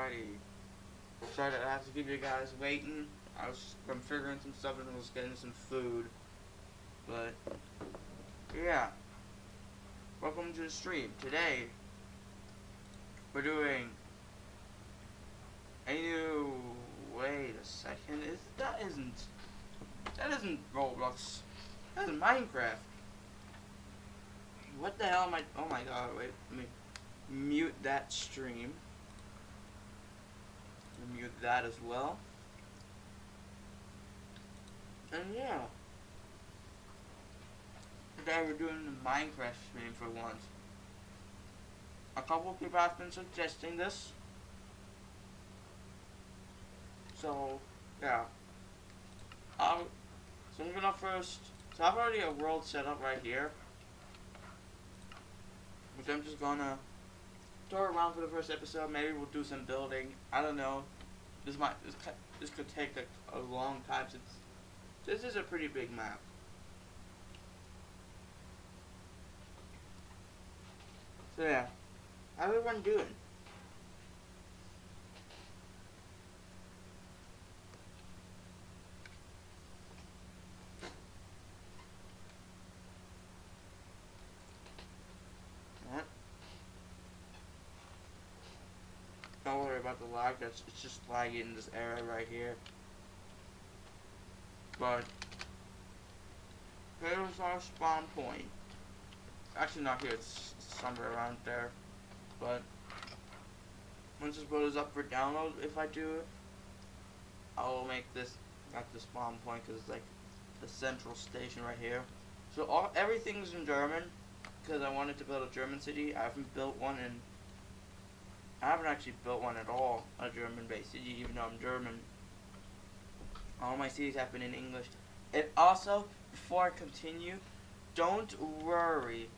Alrighty. Sorry that I have to keep you guys waiting. I'm figuring some stuff and was getting some food. But yeah. Welcome to the stream. Today we're doing a new wait a second. That isn't Roblox. That's Minecraft. What the hell am I oh my god, wait, let me mute that stream. Mute that as well. And yeah. Today we're doing the Minecraft stream for once. A couple of people have been suggesting this. So yeah. So I'm gonna first so I've already a world set up right here. Which I'm just gonna tour around for the first episode. Maybe we'll do some building. I don't know. This could take a long time since this is a pretty big map. So yeah, how's everyone doing? Don't worry about the lag. It's just laggy in this area right here. But here's our spawn point. Actually, not here. It's somewhere around there. But once this build is up for download, if I do it, I will make this like the spawn point because it's like the central station right here. So everything's in German because I wanted to build a German city. I haven't actually built one at all, a German-based city, even though I'm German. All my cities have been in English. And also, before I continue, don't worry.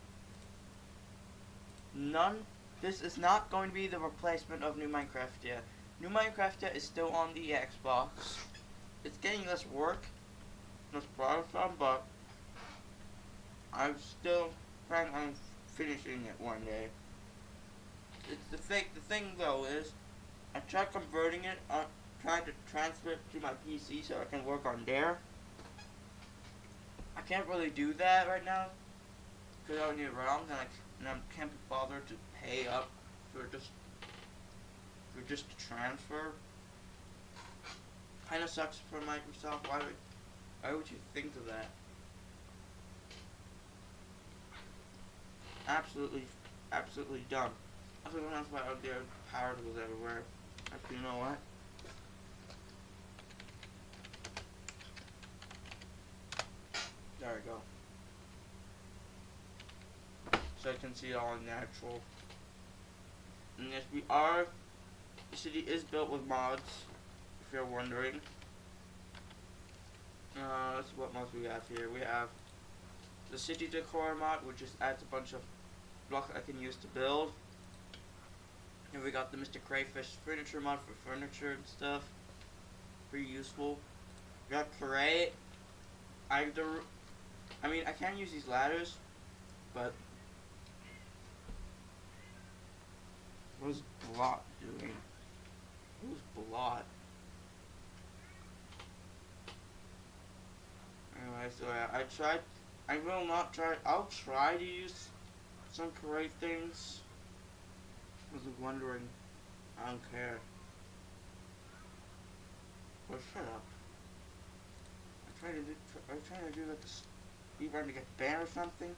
This is not going to be the replacement of New Minecraft. New Minecraft is still on the Xbox. It's getting less work, less problem, but I'm still planning on finishing it one day. The thing though is, I tried converting it, trying to transfer it to my PC so I can work on there. I can't really do that right now because I need ROM and I can't be bothered to pay up for just a transfer. Kinda sucks for Microsoft. Why would you think of that? Absolutely dumb. I think that's why out there power tools everywhere. Actually, you know what? There we go. So I can see it all natural. And yes, the city is built with mods, if you're wondering. That's what mods we have here. We have the city decor mod, which just adds a bunch of blocks I can use to build. And we got the Mr. Crayfish furniture mod for furniture and stuff. Pretty useful. We got Create. I mean, I can use these ladders, but what is Blot doing? Who's Blot? Anyway, so yeah, I will not try. I'll try to use some Create things. I was wondering. I don't care. Well, shut up. I'm trying to do like this. You trying to get banned or something?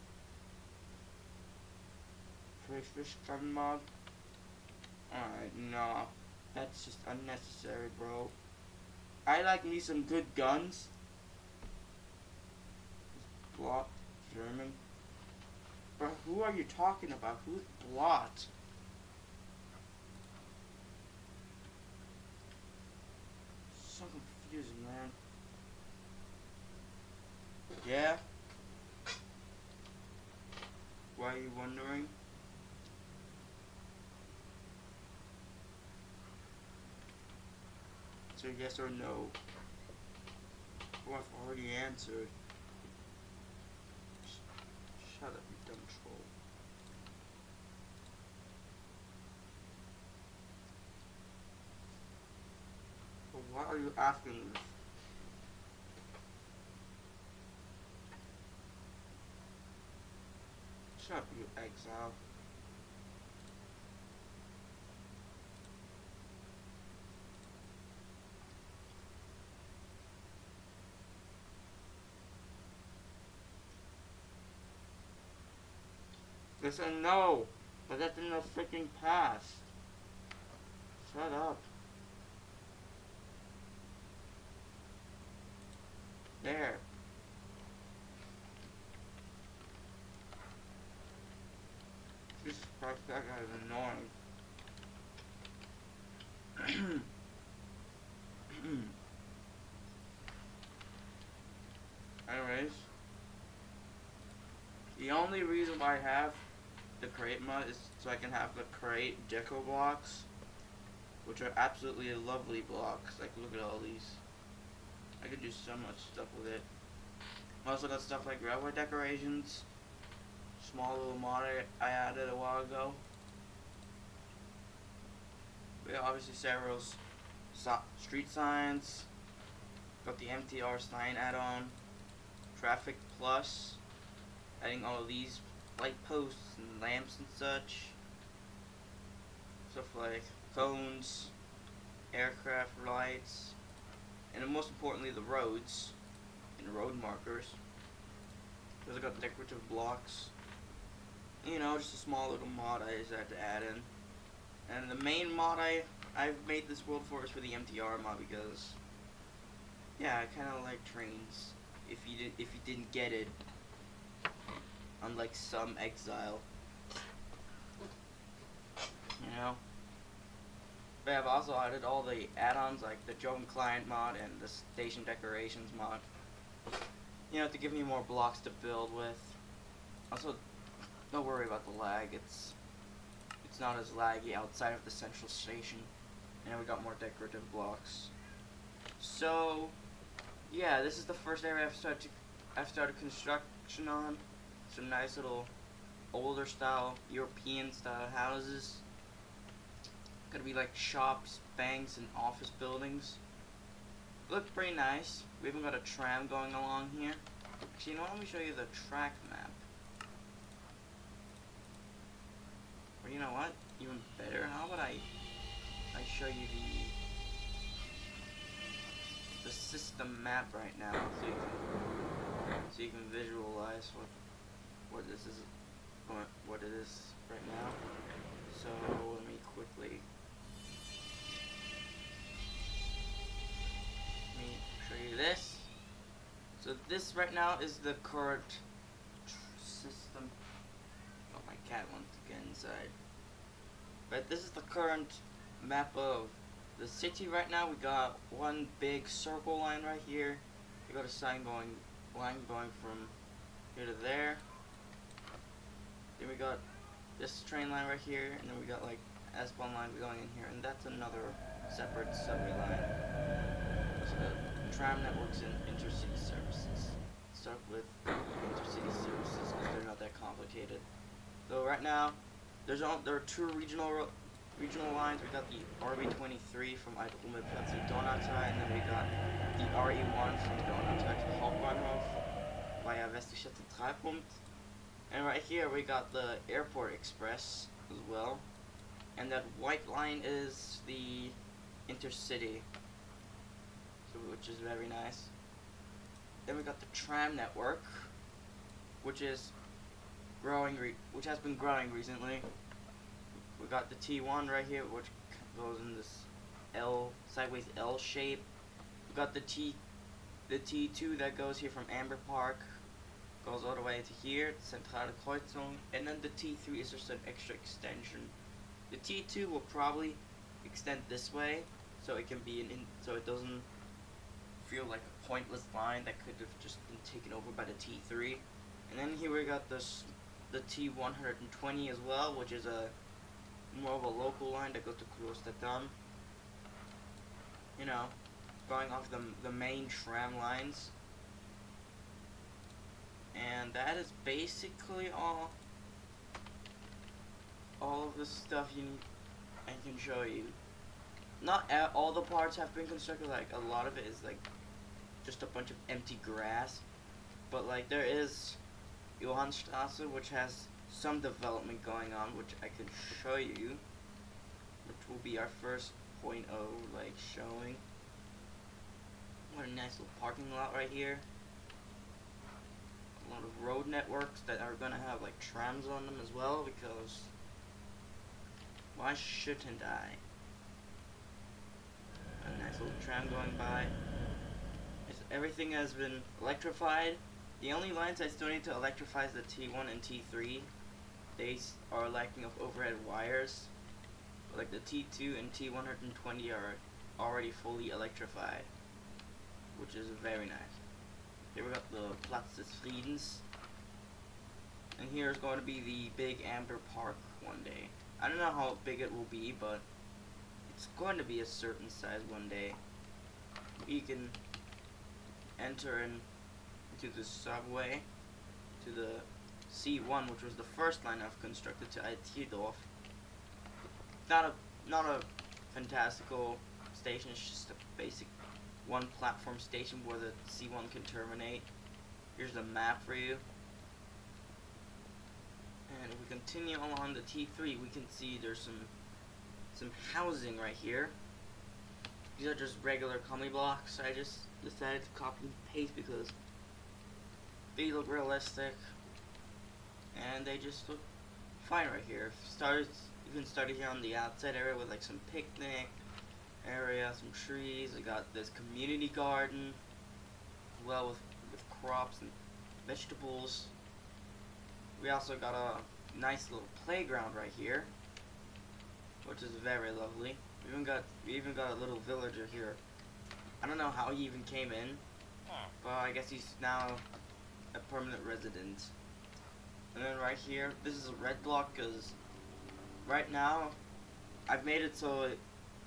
Fish gun mod. Alright, no. That's just unnecessary, bro. I like me some good guns. Blot German. Bro, who are you talking about? Who's Blot? So confusing, man. Yeah? Why are you wondering? So yes or no? Oh, I've already answered. Shut up, you dumb troll. are you asking this? Shut up, you exile. Listen, no! But that's in the freaking past. Shut up. There. Jesus Christ, that guy is annoying. Anyways. The only reason why I have the crate mod is so I can have the crate deco blocks, which are absolutely lovely blocks. Like, look at all these. I could do so much stuff with it. I also got stuff like railway decorations, small little mod I added a while ago. We got obviously several street signs. Got the MTR sign add-on, traffic plus, adding all of these light posts and lamps and such. Stuff like cones, aircraft lights, and then most importantly the roads and road markers. Because I got decorative blocks. You know, just a small little mod I just had to add in. And the main mod I've made this world for is for the MTR mod because, yeah, I kind of like trains. If you didn't get it, unlike some exile, you know. But I've also added all the add-ons like the Joan Client mod and the Station Decorations mod. You know, to give me more blocks to build with. Also, don't worry about the lag. It's not as laggy outside of the central station. And we got more decorative blocks. So, yeah, this is the first area I've started construction on. Some nice little older style, European style houses. Gonna be like shops, banks, and office buildings. Look pretty nice. We even got a tram going along here. Actually, you know what? Let me show you the track map. Or you know what? Even better. How about I show you the system map right now, so you can visualize what this is, what it is right now. So let me quickly. Let me show you this. So this right now is the current system. Oh, my cat wants to get inside. But this is the current map of the city right now. We got one big circle line right here. We got a line going from here to there. Then we got this train line right here, and then we got like S-Bahn line going in here, and that's another separate subway line. So the tram networks and intercity services. Start with intercity services because they're not that complicated. So right now, there are two regional lines. We got the RB23 from Eidrume-Platz to Donautai, and then we got the RE1 from Donautai to Hauptbahnhof via Westliche Zentralpunkt. And right here we got the Airport Express as well. And that white line is the Intercity, so, which is very nice. Then we got the tram network, which is which has been growing recently. We got the T1 right here, which goes in this sideways L shape. We got the T2 that goes here from Amber Park, goes all the way to here, Zentrale Kreuzung, and then the T3 is just an extra extension. The T2 will probably extend this way, so it can be so it doesn't feel like a pointless line that could have just been taken over by the T3. And then here we got the T120 as well, which is more of a local line that goes to Klosterdamm. You know, going off the main tram lines. And that is basically all of the stuff I can show you. not all the parts have been constructed. Like a lot of it is like just a bunch of empty grass, but like there is Johannstrasse, which has some development going on, which I can show you, which will be our first point of like showing. What a nice little parking lot right here. A lot of road networks that are gonna have like trams on them as well, because why shouldn't I? A nice little tram going by. Everything has been electrified. The only lines I still need to electrify is the T1 and T3. They are lacking of overhead wires. But like the T2 and T120 are already fully electrified, which is very nice. Here we got the Platz des Friedens. And here's going to be the big Amber Park one day. I don't know how big it will be, but it's going to be a certain size one day. You can enter into the subway to the C1, which was the first line I've constructed to Altierdorf. Not a fantastical station, it's just a basic one platform station where the C1 can terminate. Here's the map for you. And if we continue along the T3, we can see there's some housing right here. These are just regular combi blocks. I just decided to copy and paste because they look realistic and they just look fine right here. You can start here on the outside area with like some picnic area, some trees. I got this community garden, well with crops and vegetables. We also got a nice little playground right here, which is very lovely. We even got a little villager here. I don't know how he even came in, but I guess he's now a permanent resident. And then right here, this is a red block because right now I've made it so it's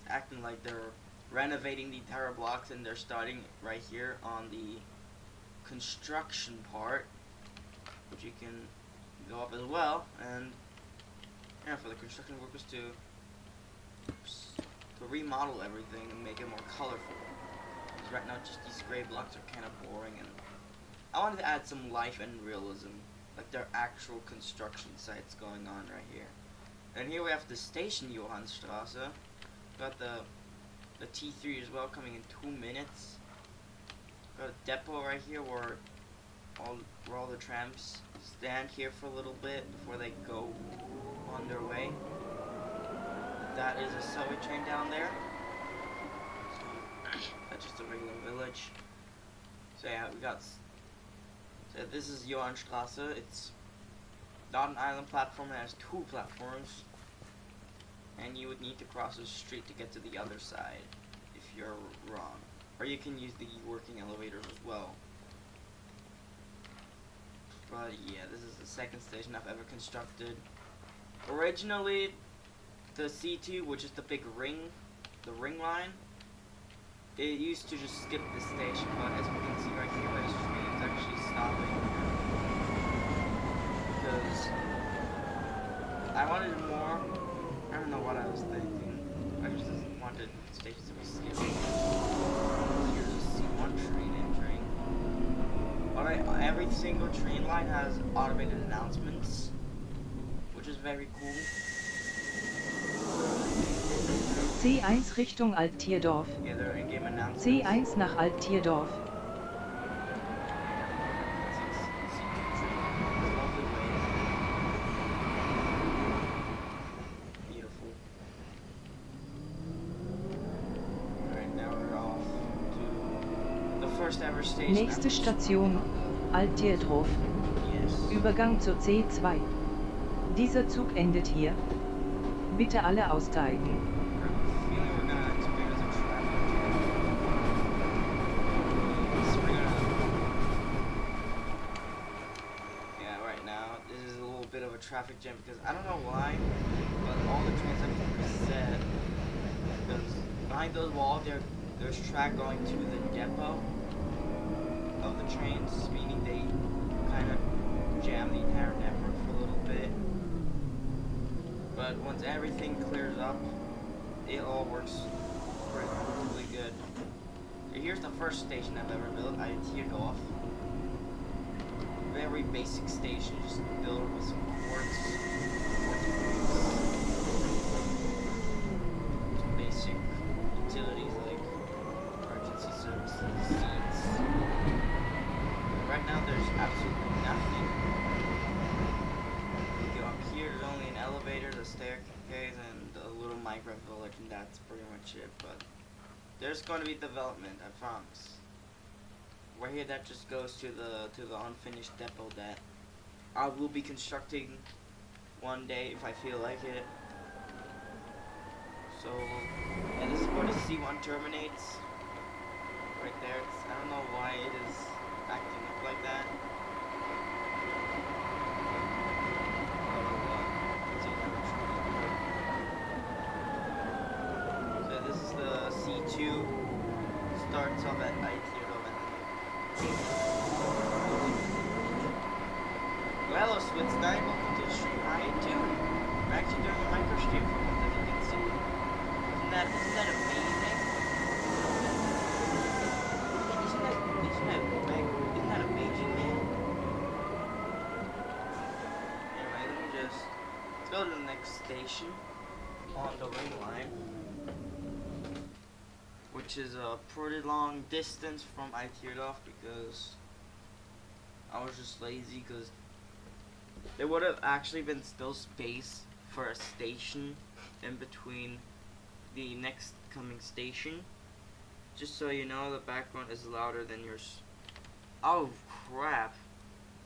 acting like they're renovating the entire blocks, and they're starting right here on the construction part, which you can go up as well. And yeah, for the construction workers to remodel everything and make it more colorful. Because right now just these gray blocks are kind of boring, and I wanted to add some life and realism, like there are actual construction sites going on right here. And here we have the station Johannstrasse. Got the T3 as well coming in 2 minutes. Got a depot right here where all the trams stand here for a little bit before they go on their way. That is a subway train down there. That's just a regular village. So yeah, so this is Johannstrasse. It's not an island platform, it has 2 platforms. And you would need to cross the street to get to the other side if you're wrong. Or you can use the working elevators as well. But yeah, this is the second station I've ever constructed. Originally, the C2, which is the big ring, the ring line, it used to just skip the station, but as we can see right here, this train is actually stopping because I wanted more. I don't know what I was thinking. I just wanted stations to be skipped. Here's a C1 train entering. Alright, every single train line has automated announcements, which is very cool. C1 Richtung Altierdorf. Yeah, they're in-game announcements. C1 nach Altierdorf. Beautiful. Alright, now we're off to the first ever station. Nächste Station, Altierdorf. Yes. Übergang zur C2. Dieser Zug endet hier. Bitte alle aussteigen. Traffic jam because I don't know why, but all the trains have said because behind those walls there's track going to the depot of the trains, meaning they kind of jam the entire network for a little bit. But once everything clears up, it all works really good. So here's the first station I've ever built. I teared off. Very basic station, just built with some quartz. Some basic utilities like emergency services, seats. Right now there's absolutely nothing. You go up here, there's only an elevator, the staircase, and a little Minecraft village, and that's pretty much it. But there's going to be development, I promise. Right here, that just goes to the unfinished depot that I will be constructing one day if I feel like it. So, and this is where the C1 terminates. Right there. I don't know why it is acting up like that. So this is the C2. Starts off at IT. Well, hello Switzdine, welcome to the stream. How you doing? We're actually doing a micro stream for once, as you can see. Isn't that amazing? Isn't that amazing, man? Anyway, let's go to the next station on the ring line, which is a pretty long distance from I teared off because I was just lazy, because there would have actually been still space for a station in between the next coming station. Just so you know, the background is louder than yours. Oh crap!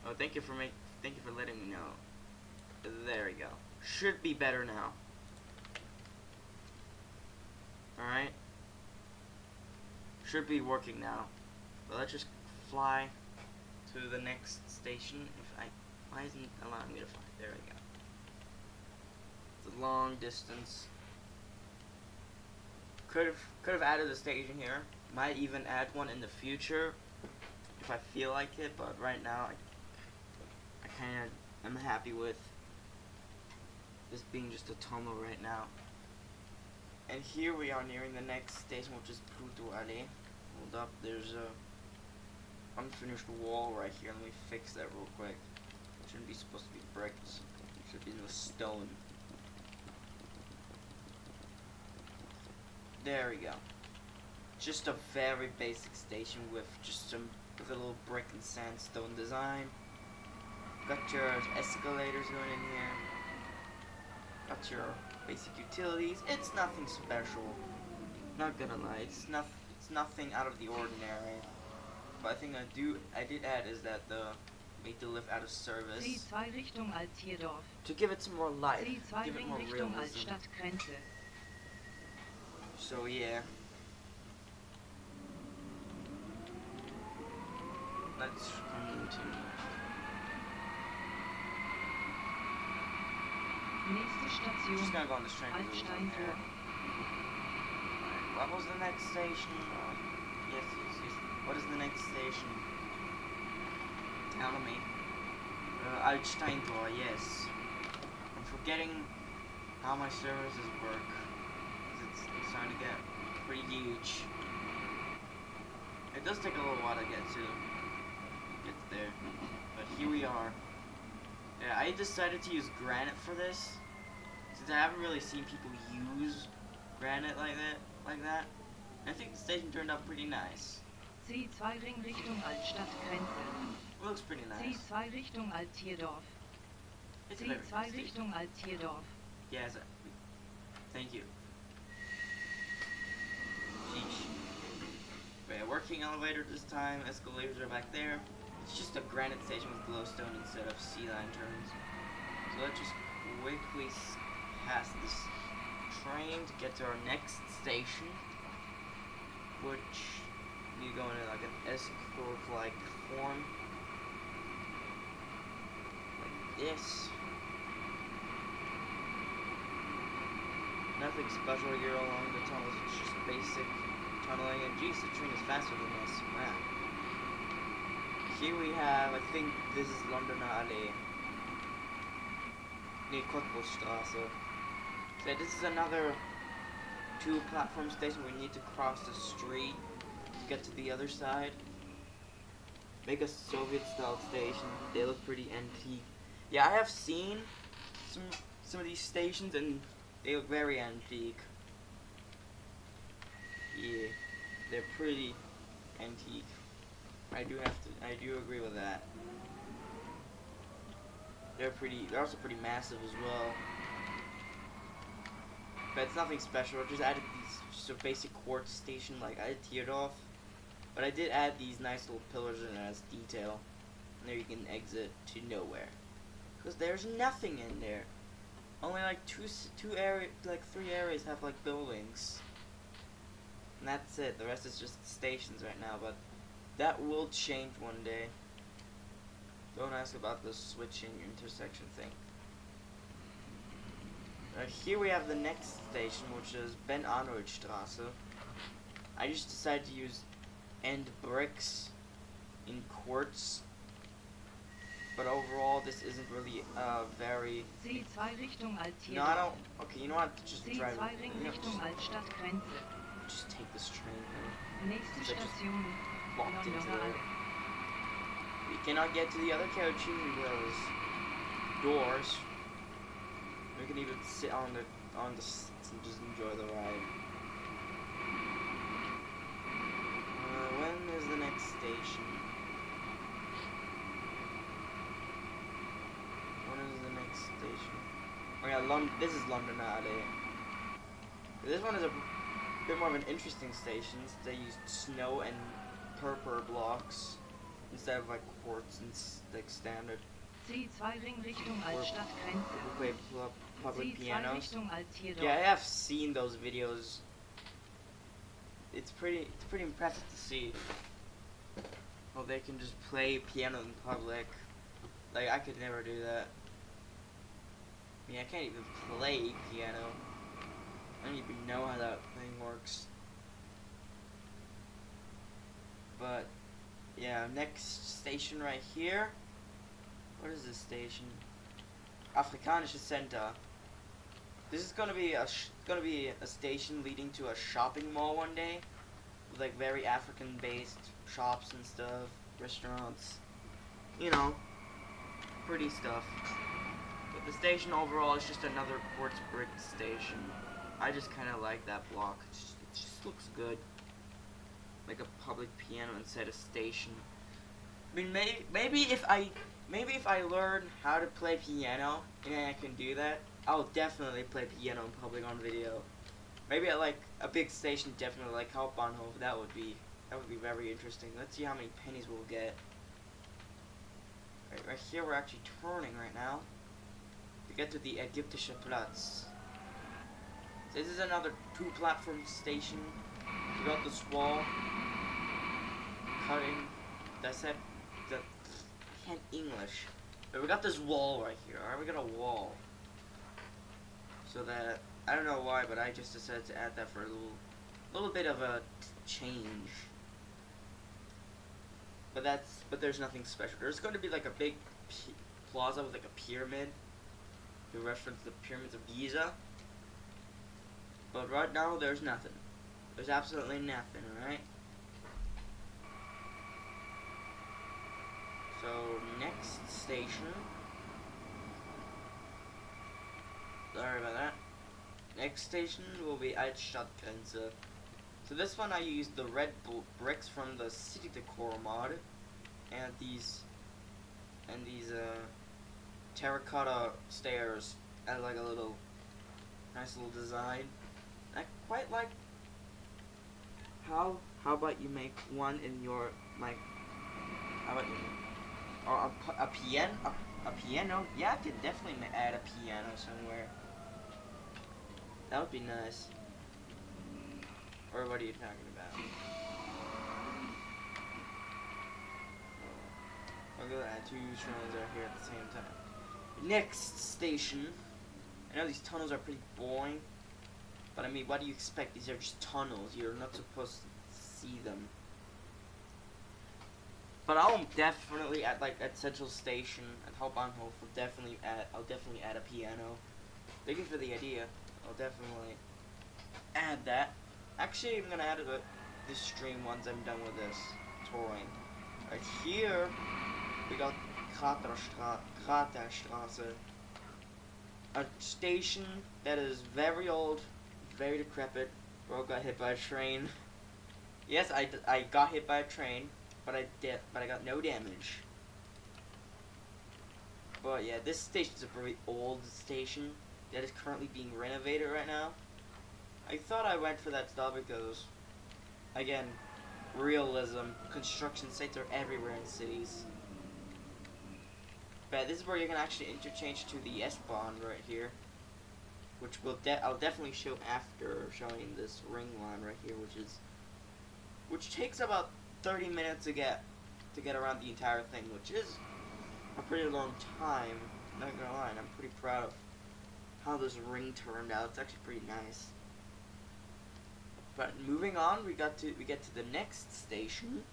Oh, thank you for letting me know. There we go. Should be better now. All right. Should be working now. But let's just fly to the next station. Why isn't it allowing me to fly? There we go. It's a long distance. Could have added a station here. Might even add one in the future if I feel like it. But right now, I kind of am happy with this being just a tunnel right now. And here we are nearing the next station, which is Pluto Alley. Hold up, there's a unfinished wall right here. Let me fix that real quick. It shouldn't be supposed to be bricks. It should be in the stone. There we go. Just a very basic station with just a little brick and sandstone design. Got your escalators going in here. Got your basic utilities. It's nothing special. Not gonna lie, it's nothing out of the ordinary. But I think I did add is that the make the lift out of service C2 Richtung Altierdorf. to give it some more life, C2 give it more Richtung realism. Altstadtgrenze. So yeah. Let's continue. Nächste I'm just Station. gonna go on this train because it was on there. What was the next station? Yes. What is the next station? Tell me. Altsteintor, yes. I'm forgetting how my services work. It's starting to get pretty huge. It does take a little while to get there. But here we are. Yeah, I decided to use granite for this, since I haven't really seen people use granite like that. And I think the station turned out pretty nice. C2 Ring Richtung Altstadtgrenze. It looks pretty nice. C2 Richtung Altierdorf. It's a very C2 nice station. Richtung Altierdorf. Yes, thank you. Sheesh. Okay, working elevator this time. Escalators are back there. It's just a granite station with glowstone instead of sea lanterns. So let's just quickly pass this train to get to our next station, which you go into like an S-curve-like form, like this. Nothing special here along the tunnels. It's just basic tunneling. And geez, the train is faster than us. Wow. Here we have, I think this is Londoner Allee. Near Cottbusstraße. So this is another two platform stations. We need to cross the street to get to the other side. Make a Soviet-style station. They look pretty antique. Yeah, I have seen some of these stations, and they look very antique. Yeah, they're pretty antique. I do agree with that. They're also pretty massive as well. But it's nothing special. I just added just a basic quartz station, like I tiered off. But I did add these nice little pillars in as detail. And there you can exit to nowhere. Because there's nothing in there. Only like three areas have like buildings. And that's it. The rest is just stations right now, but that will change one day. Don't ask about the switching intersection thing. Here we have the next station, which is Ben-Arnold-Straße. I just decided to use end bricks in quartz. But overall, this isn't really very... C2 Richtung Altier. No, I don't... Okay, you know what? Just drive... C2 Ring Richtung Altstadtgrenze. Just take this train here. Nächste Station. Walked into Londoner there. Allee. We cannot get to the other coaches because doors. We can even sit on the seats and just enjoy the ride. When is the next station? When is the next station? Oh yeah, this is Londoner Allee. This one is a bit more of an interesting station. They used snow and purple blocks instead of like quartz and like standard. C2 Ring Richtung Altstadtgrenze. We play public C2 pianos. Richtung Altier. Yeah, I have seen those videos. It's pretty impressive to see. Well, they can just play piano in public. Like, I could never do that. I mean, I can't even play piano. I don't even know how that thing works. But, yeah, next station right here. What is this station? Afrikanische Center. This is gonna be a station leading to a shopping mall one day, with like very African-based shops and stuff, restaurants. You know, pretty stuff. But the station overall is just another quartz brick station. I just kind of like that block. It just looks good, like a public piano instead of station. I mean, maybe if I learn how to play piano and I can do that, I'll definitely play piano in public on video. Maybe at like a big station, definitely like Hauptbahnhof. That would be very interesting. Let's see how many pennies we'll get. Right here we're actually turning right now to get to the Ägyptische Platz. So this is another two-platform station. We got this wall cutting. I said that I can't English. But we got this wall right here. Alright, we got a wall. So that I don't know why, but I just decided to add that for a little bit of a change. But there's nothing special. There's going to be like a big plaza with like a pyramid to reference the pyramids of Giza. But right now there's nothing. There's absolutely nothing, right? So next station. Sorry about that. Next station will be Altstadtgrenze. So this one I used the red bricks from the city decor mod, and these terracotta stairs as like a nice little design. I quite like. How about you make one in your like? How about you? Or a piano? A piano? Yeah, I could definitely add a piano somewhere. That would be nice. Or what are you talking about? Look at that, two trains are here at the same time. Next station. I know these tunnels are pretty boring, but I mean, what do you expect? These are just tunnels. You're not supposed to see them. But I'll definitely at Central Station at Hauptbahnhof. I'll definitely add a piano. Thank you for the idea. I'll definitely add that. Actually, I'm gonna add it this stream once I'm done with this touring. Right here, we got Kraterstraße, a station that is very old, very decrepit. Bro got hit by a train. Yes, I got hit by a train, but I got no damage. But yeah, this station's a very old station that is currently being renovated right now. I thought I went for that style because, again, realism. Construction sites are everywhere in cities. But this is where you can actually interchange to the S-Bahn right here, which I'll definitely show after showing this ring line right here, which takes about 30 minutes to get around the entire thing, which is a pretty long time. Not gonna lie, and I'm pretty proud of how this ring turned out. It's actually pretty nice. But moving on, we get to the next station.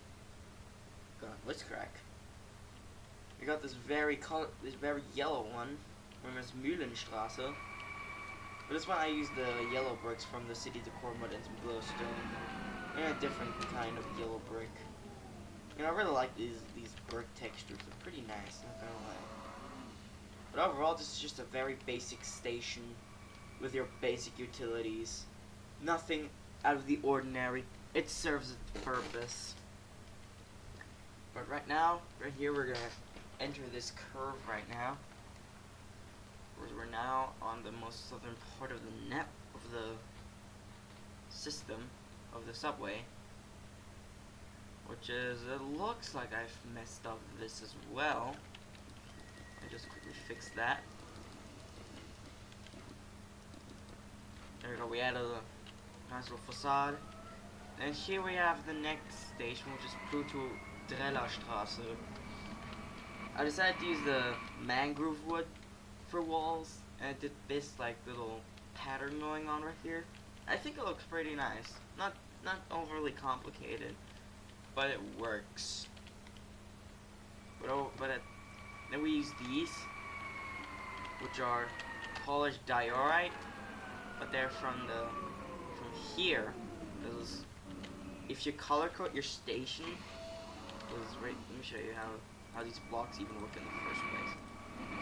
God, let's crack. We got this very yellow one, known as Mühlenstraße. For this one, I used the yellow bricks from the city decor mud and some glowstone, and a different kind of yellow brick. You know, I really like these brick textures. They're pretty nice, not gonna lie. But overall, this is just a very basic station with your basic utilities. Nothing out of the ordinary. It serves its purpose. But right now, right here, we're gonna enter this curve right now. We're now on the most southern part of the system of the subway, which is, it looks like I've messed up this as well. I just quickly fix that. There we go, we added a nice little facade. And here we have the next station, which is Pluto Drellerstraße. I decided to use the mangrove wood for walls, and I did this like little pattern going on right here. I think it looks pretty nice. Not overly complicated, but it works. Then we use these, which are polished diorite, but they're from here. Because if you color code your station, let me show you how these blocks even work in the first place.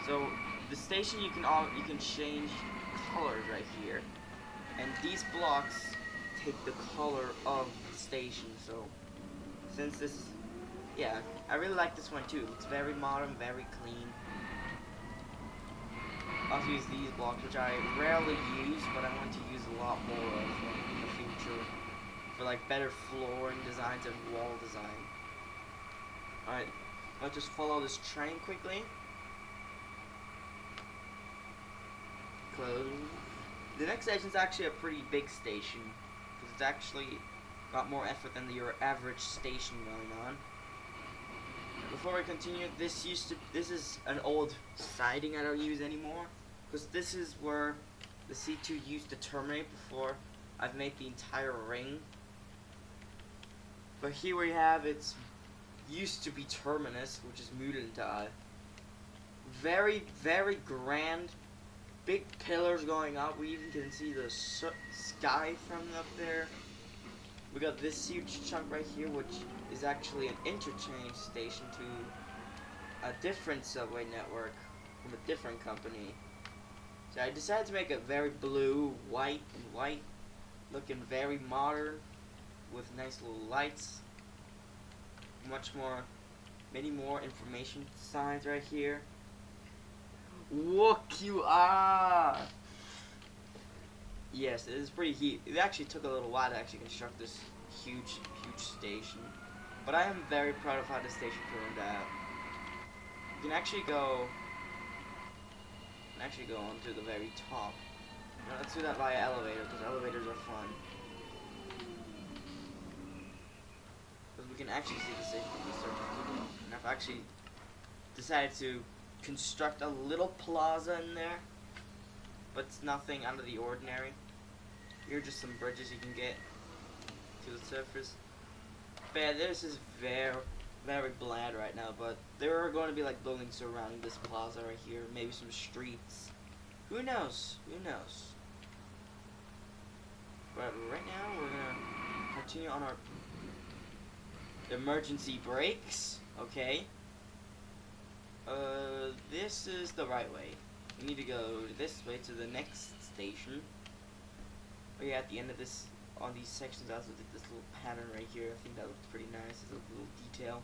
So the station you can change colors right here, and these blocks take the color of the station. So since this, yeah, I really like this one too. It's very modern, very clean. I'll use these blocks, which I rarely use, but I want to use a lot more of in the future for like better flooring designs and wall design. Alright, let's just follow this train quickly. Close. The next station is actually a pretty big station, because it's actually got more effort than your average station going on. Before we continue, this is an old siding I don't use anymore, because this is where the C2 used to terminate before I've made the entire ring. But here we have its used to be terminus, which is Mühlental. Very, very grand, big pillars going up. We even can see the sky from up there. We got this huge chunk right here, which is actually an interchange station to a different subway network from a different company. So I decided to make it very blue, white, looking very modern, with nice little lights. Many more information signs right here. Look you are. Yes, it is pretty heat. It actually took a little while to actually construct this huge station, but I am very proud of how the station turned out. You can actually go onto the very top. Now, let's do that via elevator, because elevators are fun. Because we can actually see the station from the surface. And I've actually decided to construct a little plaza in there, but it's nothing out of the ordinary. Here are just some bridges you can get to the surface. But yeah, this is very, very bland right now, but there are going to be like buildings surrounding this plaza right here, maybe some streets. Who knows? Who knows? But right now we're gonna continue on our emergency brakes. Okay. This is the right way. We need to go this way to the next station. Oh yeah, at the end of this, on these sections, I also did this little pattern right here. I think that looked pretty nice. It's a little detail.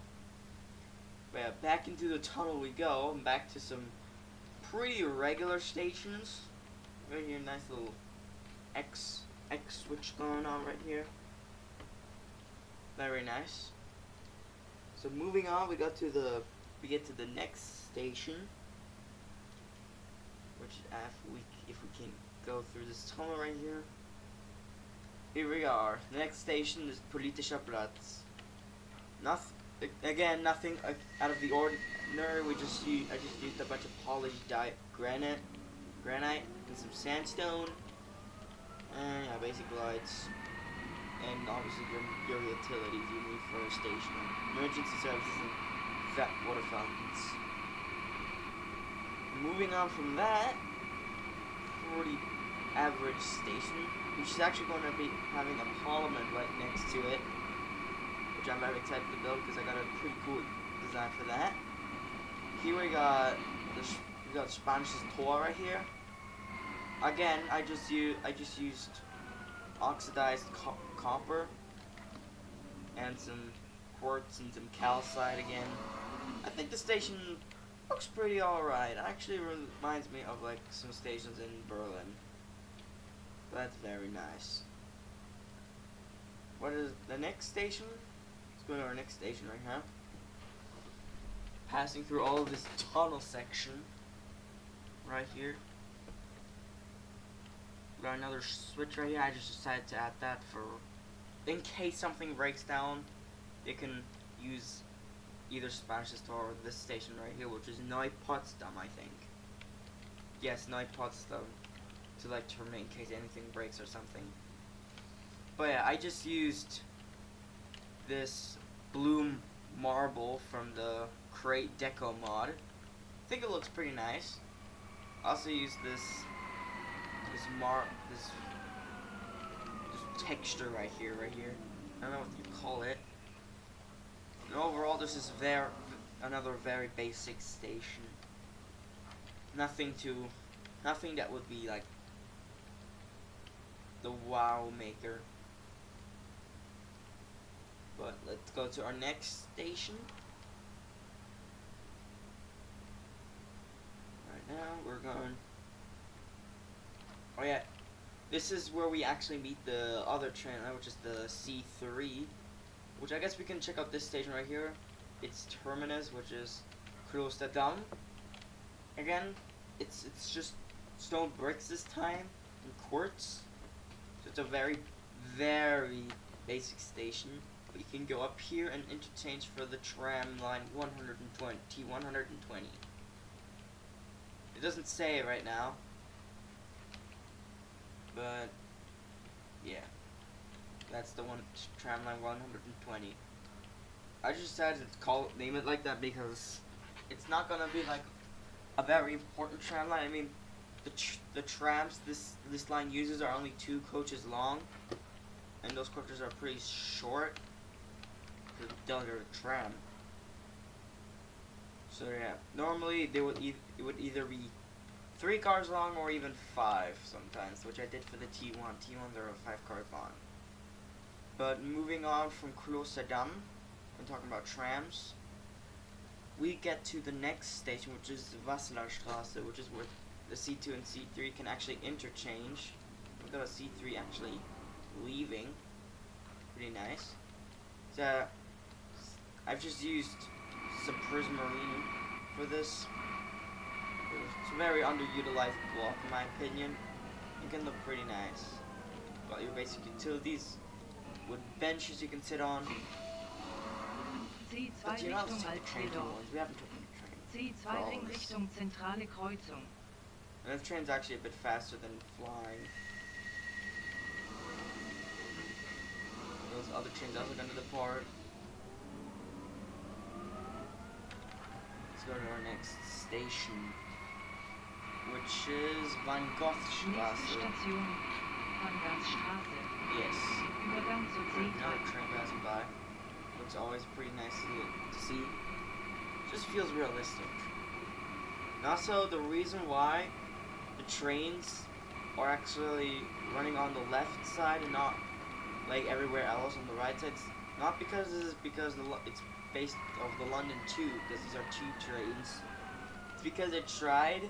But yeah, back into the tunnel we go, and back to some pretty regular stations. Right here, nice little X switch going on right here. Very nice. So moving on, we get to the next station, which if we can go through this tunnel right here. Here we are. The next station is Politischer Platz. Nothing out of the ordinary. I just used a bunch of polished granite, and some sandstone, and yeah, basic lights, and obviously your utilities you need for a station, emergency services, and water fountains. Moving on from that, pretty average station, which is actually going to be having a parliament right next to it, which I'm very excited to build because I got a pretty cool design for that. Here we got Spanish Tor right here. Again, I just used oxidized copper and some quartz and some calcite again. I think the station looks pretty alright. Actually reminds me of like some stations in Berlin. That's very nice. What is the next station? Let's go to our next station right now. Passing through all of this tunnel section right here. Got another switch right here. I just decided to add that for in case something breaks down. You can use either Spanish Store or this station right here, which is Potsdam, I think. Yes, Potsdam, to like terminate in case anything breaks or something. But yeah, I just used this blue marble from the Crate Deco mod. I think it looks pretty nice. I also used this texture right here. I don't know what you call it. And overall, this is another very basic station. Nothing that would be like the wow maker. But let's go to our next station. Right now, we're going. Oh yeah, this is where we actually meet the other train line, which is the C3. Which I guess we can check out this station right here. It's Terminus, which is Klosterdamm. Again, it's just stone bricks this time and quartz. So it's a very, very basic station. But you can go up here and interchange for the tram line 120. It doesn't say it right now. But yeah. That's the one, tram line 120. I just decided to name it like that because it's not gonna be like a very important tram line. I mean, the trams this line uses are only 2 coaches long, and those coaches are pretty short. They're a tram. So yeah, normally it would either be 3 cars long or even 5 sometimes, which I did for the T1. T1s are a 5-car long. But moving on from Klosterdamm, and talking about trams, we get to the next station, which is Wasserstraße, which is where the C2 and C3 can actually interchange. We've got a C3 actually leaving. Pretty nice. So, I've just used some prismarine for this. It's a very underutilized block in my opinion. It can look pretty nice. Got your basic utilities with benches you can sit on. C2 But you know, let's Richtung take the train Altdorf. towards. We haven't taken the train. C2 in Richtung Zentrale Kreuzung. And the train's actually a bit faster than flying. Those other trains also gonna depart. Let's go to our next station, which is Van Nächste Goghstraße. Station, Hangarsstraße. Yes. Übergang zu Another C3. train passing by. Looks always pretty nice to see. Just feels realistic. And also the reason why the trains are actually running on the left side and not like everywhere else on the right side. It's not because this is because it's based off the London Tube, because these are tube trains. It's because they tried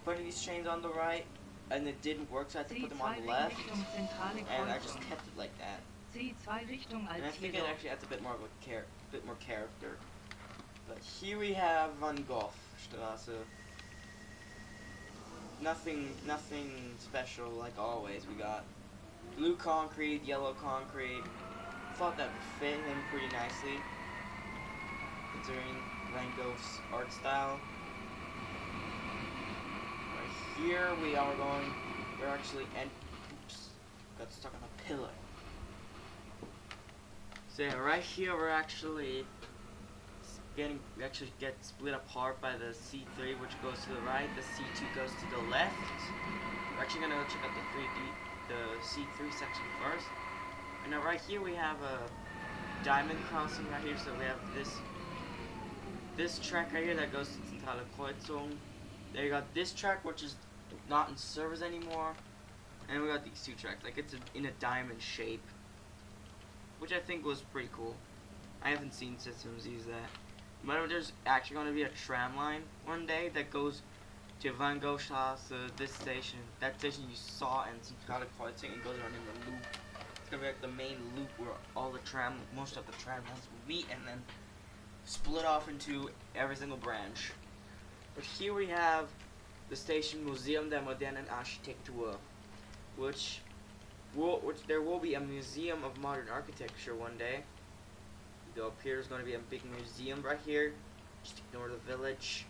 putting these trains on the right and it didn't work, so I had to put them on the left. And I just kept it like that. C2 Richtung And I think it Althierdorf. actually adds a bit more of a bit more character. But here we have Van Gogh Straße. Nothing special like always. We got blue concrete, yellow concrete. Thought that fit him pretty nicely, considering Van Gogh's art style. Right here we're actually, oops, got stuck on a pillar. So yeah, right here we actually get split apart by the C3, which goes to the right, the C2 goes to the left. We're actually gonna check out the C3 section first. And now right here we have a diamond crossing right here, so we have this track right here that goes to Zentrale Kreuzung. There you got this track, which is not in service anymore, and we got these two tracks, like it's in a diamond shape, which I think was pretty cool. I haven't seen systems use that. But there's actually going to be a tram line one day that goes to Van Gogh Straße, this station. That station you saw in Zentrale Kreuzung, and goes around in the loop. It's going to be like the main loop where most of the tram lines will meet and then split off into every single branch. But here we have the station Museum der modernen Architektur, which there will be a museum of modern architecture one day. Up here is going to be a big museum right here. Just ignore the village.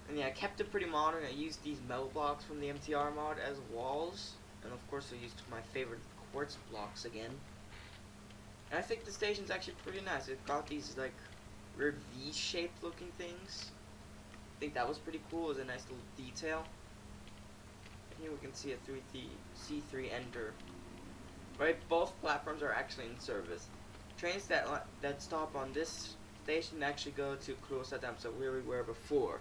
And yeah, I kept it pretty modern. I used these metal blocks from the MTR mod as walls. And of course I used my favorite quartz blocks again. And I think the station's actually pretty nice. It got these like weird V-shaped looking things. I think that was pretty cool. It was a nice little detail. And here we can see a C3 enter. Right, both platforms are actually in service. Trains that stop on this station actually go to Klosterdam, so where we were before.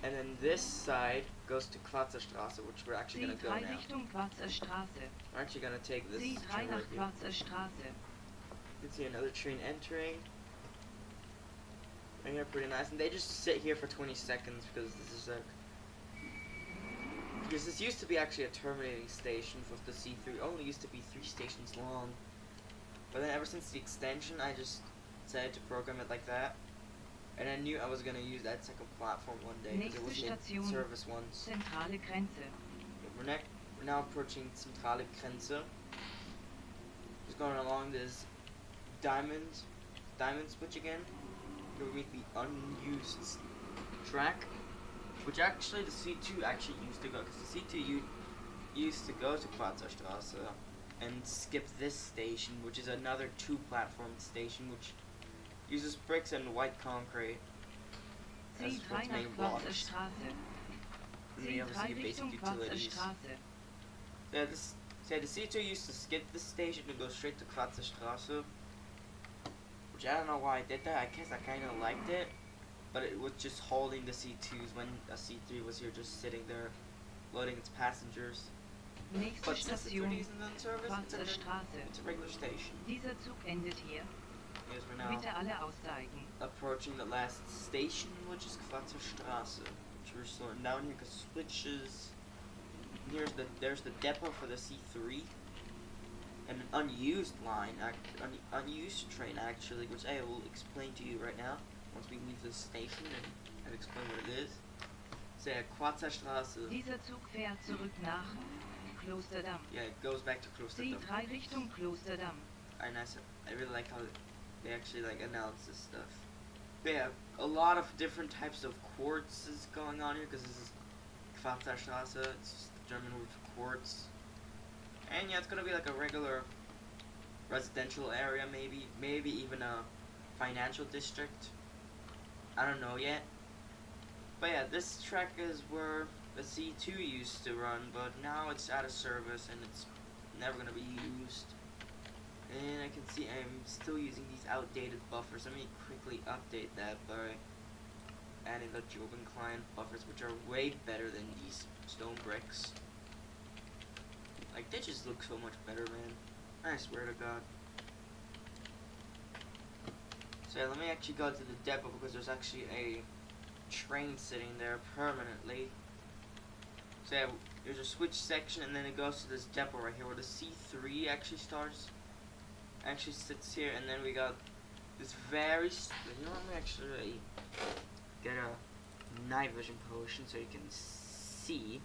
And then this side goes to Quarzerstraße, which we're actually going to go now. Richtung Quarzerstraße. We're actually going to take this train C3 nach right here. Quarzerstraße. You can see another train entering. And they're pretty nice, and they just sit here for 20 seconds because this used to be actually a terminating station with the C3. It only used to be 3 stations long. But then ever since the extension, I just decided to program it like that. And I knew I was going to use that second platform one day because it wasn't in service once. Zentrale Grenze. We're now approaching Zentrale Grenze. Just going along this diamond switch again. Here we meet the unused track, which actually the C2 actually used to go, because the C2 used to go to Quarzerstraße and skip this station, which is another 2-platform station, which uses bricks and white concrete as its main blocks. And then you obviously get basic utilities. Yeah, the C2 used to skip this station to go straight to Quarzerstraße, which I don't know why I did that. I guess I kind of liked it, but it was just holding the C2s when a C3 was here just sitting there, loading its passengers. But since the 3D isn't in service, it's a regular station. Dieser Zug endet hier. Yes, we're now Bitte alle aussteigen. approaching the last station, which is Quarzerstraße, which we're slowing down here because switches. And there's the depot for the C3, and an unused line, unused train actually, which I will explain to you right now once we leave this station and explain what it is. So yeah, Quarzerstraße. Dieser Zug fährt zurück nach Klosterdam. Yeah, it goes back to Klosterdam. C3 Richtung Klosterdam. And I really like how they actually like announce this stuff. They have a lot of different types of quartzes going on here because this is Quarzerstraße. It's just the German word for quartz. And yeah, it's gonna be like a regular residential area, maybe even a financial district. I don't know yet. But yeah, this track is where the C2 used to run, but now it's out of service and it's never gonna be used. And I can see I'm still using these outdated buffers. Let me quickly update that by adding the Job Client buffers, which are way better than these stone bricks. Like, they just look so much better, man. I swear to God. So yeah, let me actually go to the depot because there's actually a train sitting there permanently. So yeah, there's a switch section and then it goes to this depot right here where the C3 actually starts. Actually sits here, and then we got this very, you know, let me actually get a night vision potion so you can see.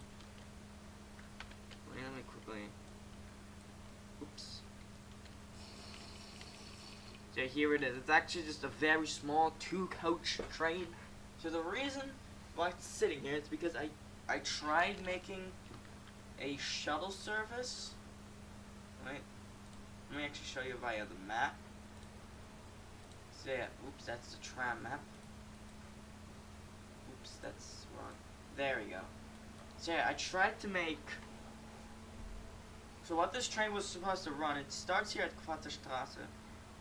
Wait, let me quickly, oops. So here it is. It's actually just a very small 2-coach train. So the reason why it's sitting here is because I tried making a shuttle service. Right? Let me actually show you via the map. So yeah, oops, that's the tram map. Oops, that's wrong. There we go. So yeah, I tried to make. So what this train was supposed to run, it starts here at Quaterstraße,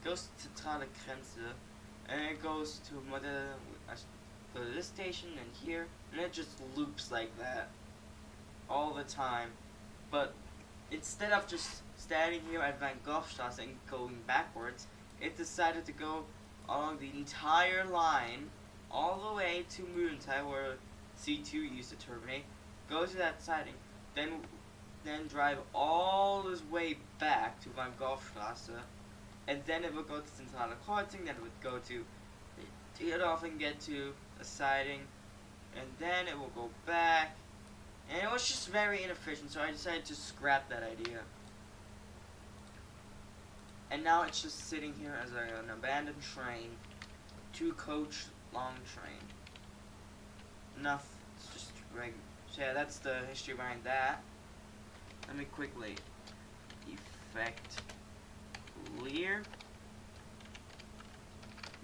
goes to Zentrale Grenze, and it goes to this station and here, and it just loops like that all the time. But instead of just standing here at Van Goghstrasse and going backwards, it decided to go along the entire line all the way to Murenthal, where C2 used to terminate, go to that siding, then drive all this way back to Van Goghstrasse, and then it would go to Zentrale Kreuzung, then it would go to get off and get to a siding, and then it will go back, and it was just very inefficient, so I decided to scrap that idea. And now it's just sitting here as an abandoned train, 2-coach long train. Enough, it's just regular. So yeah, that's the history behind that. Let me quickly effect clear.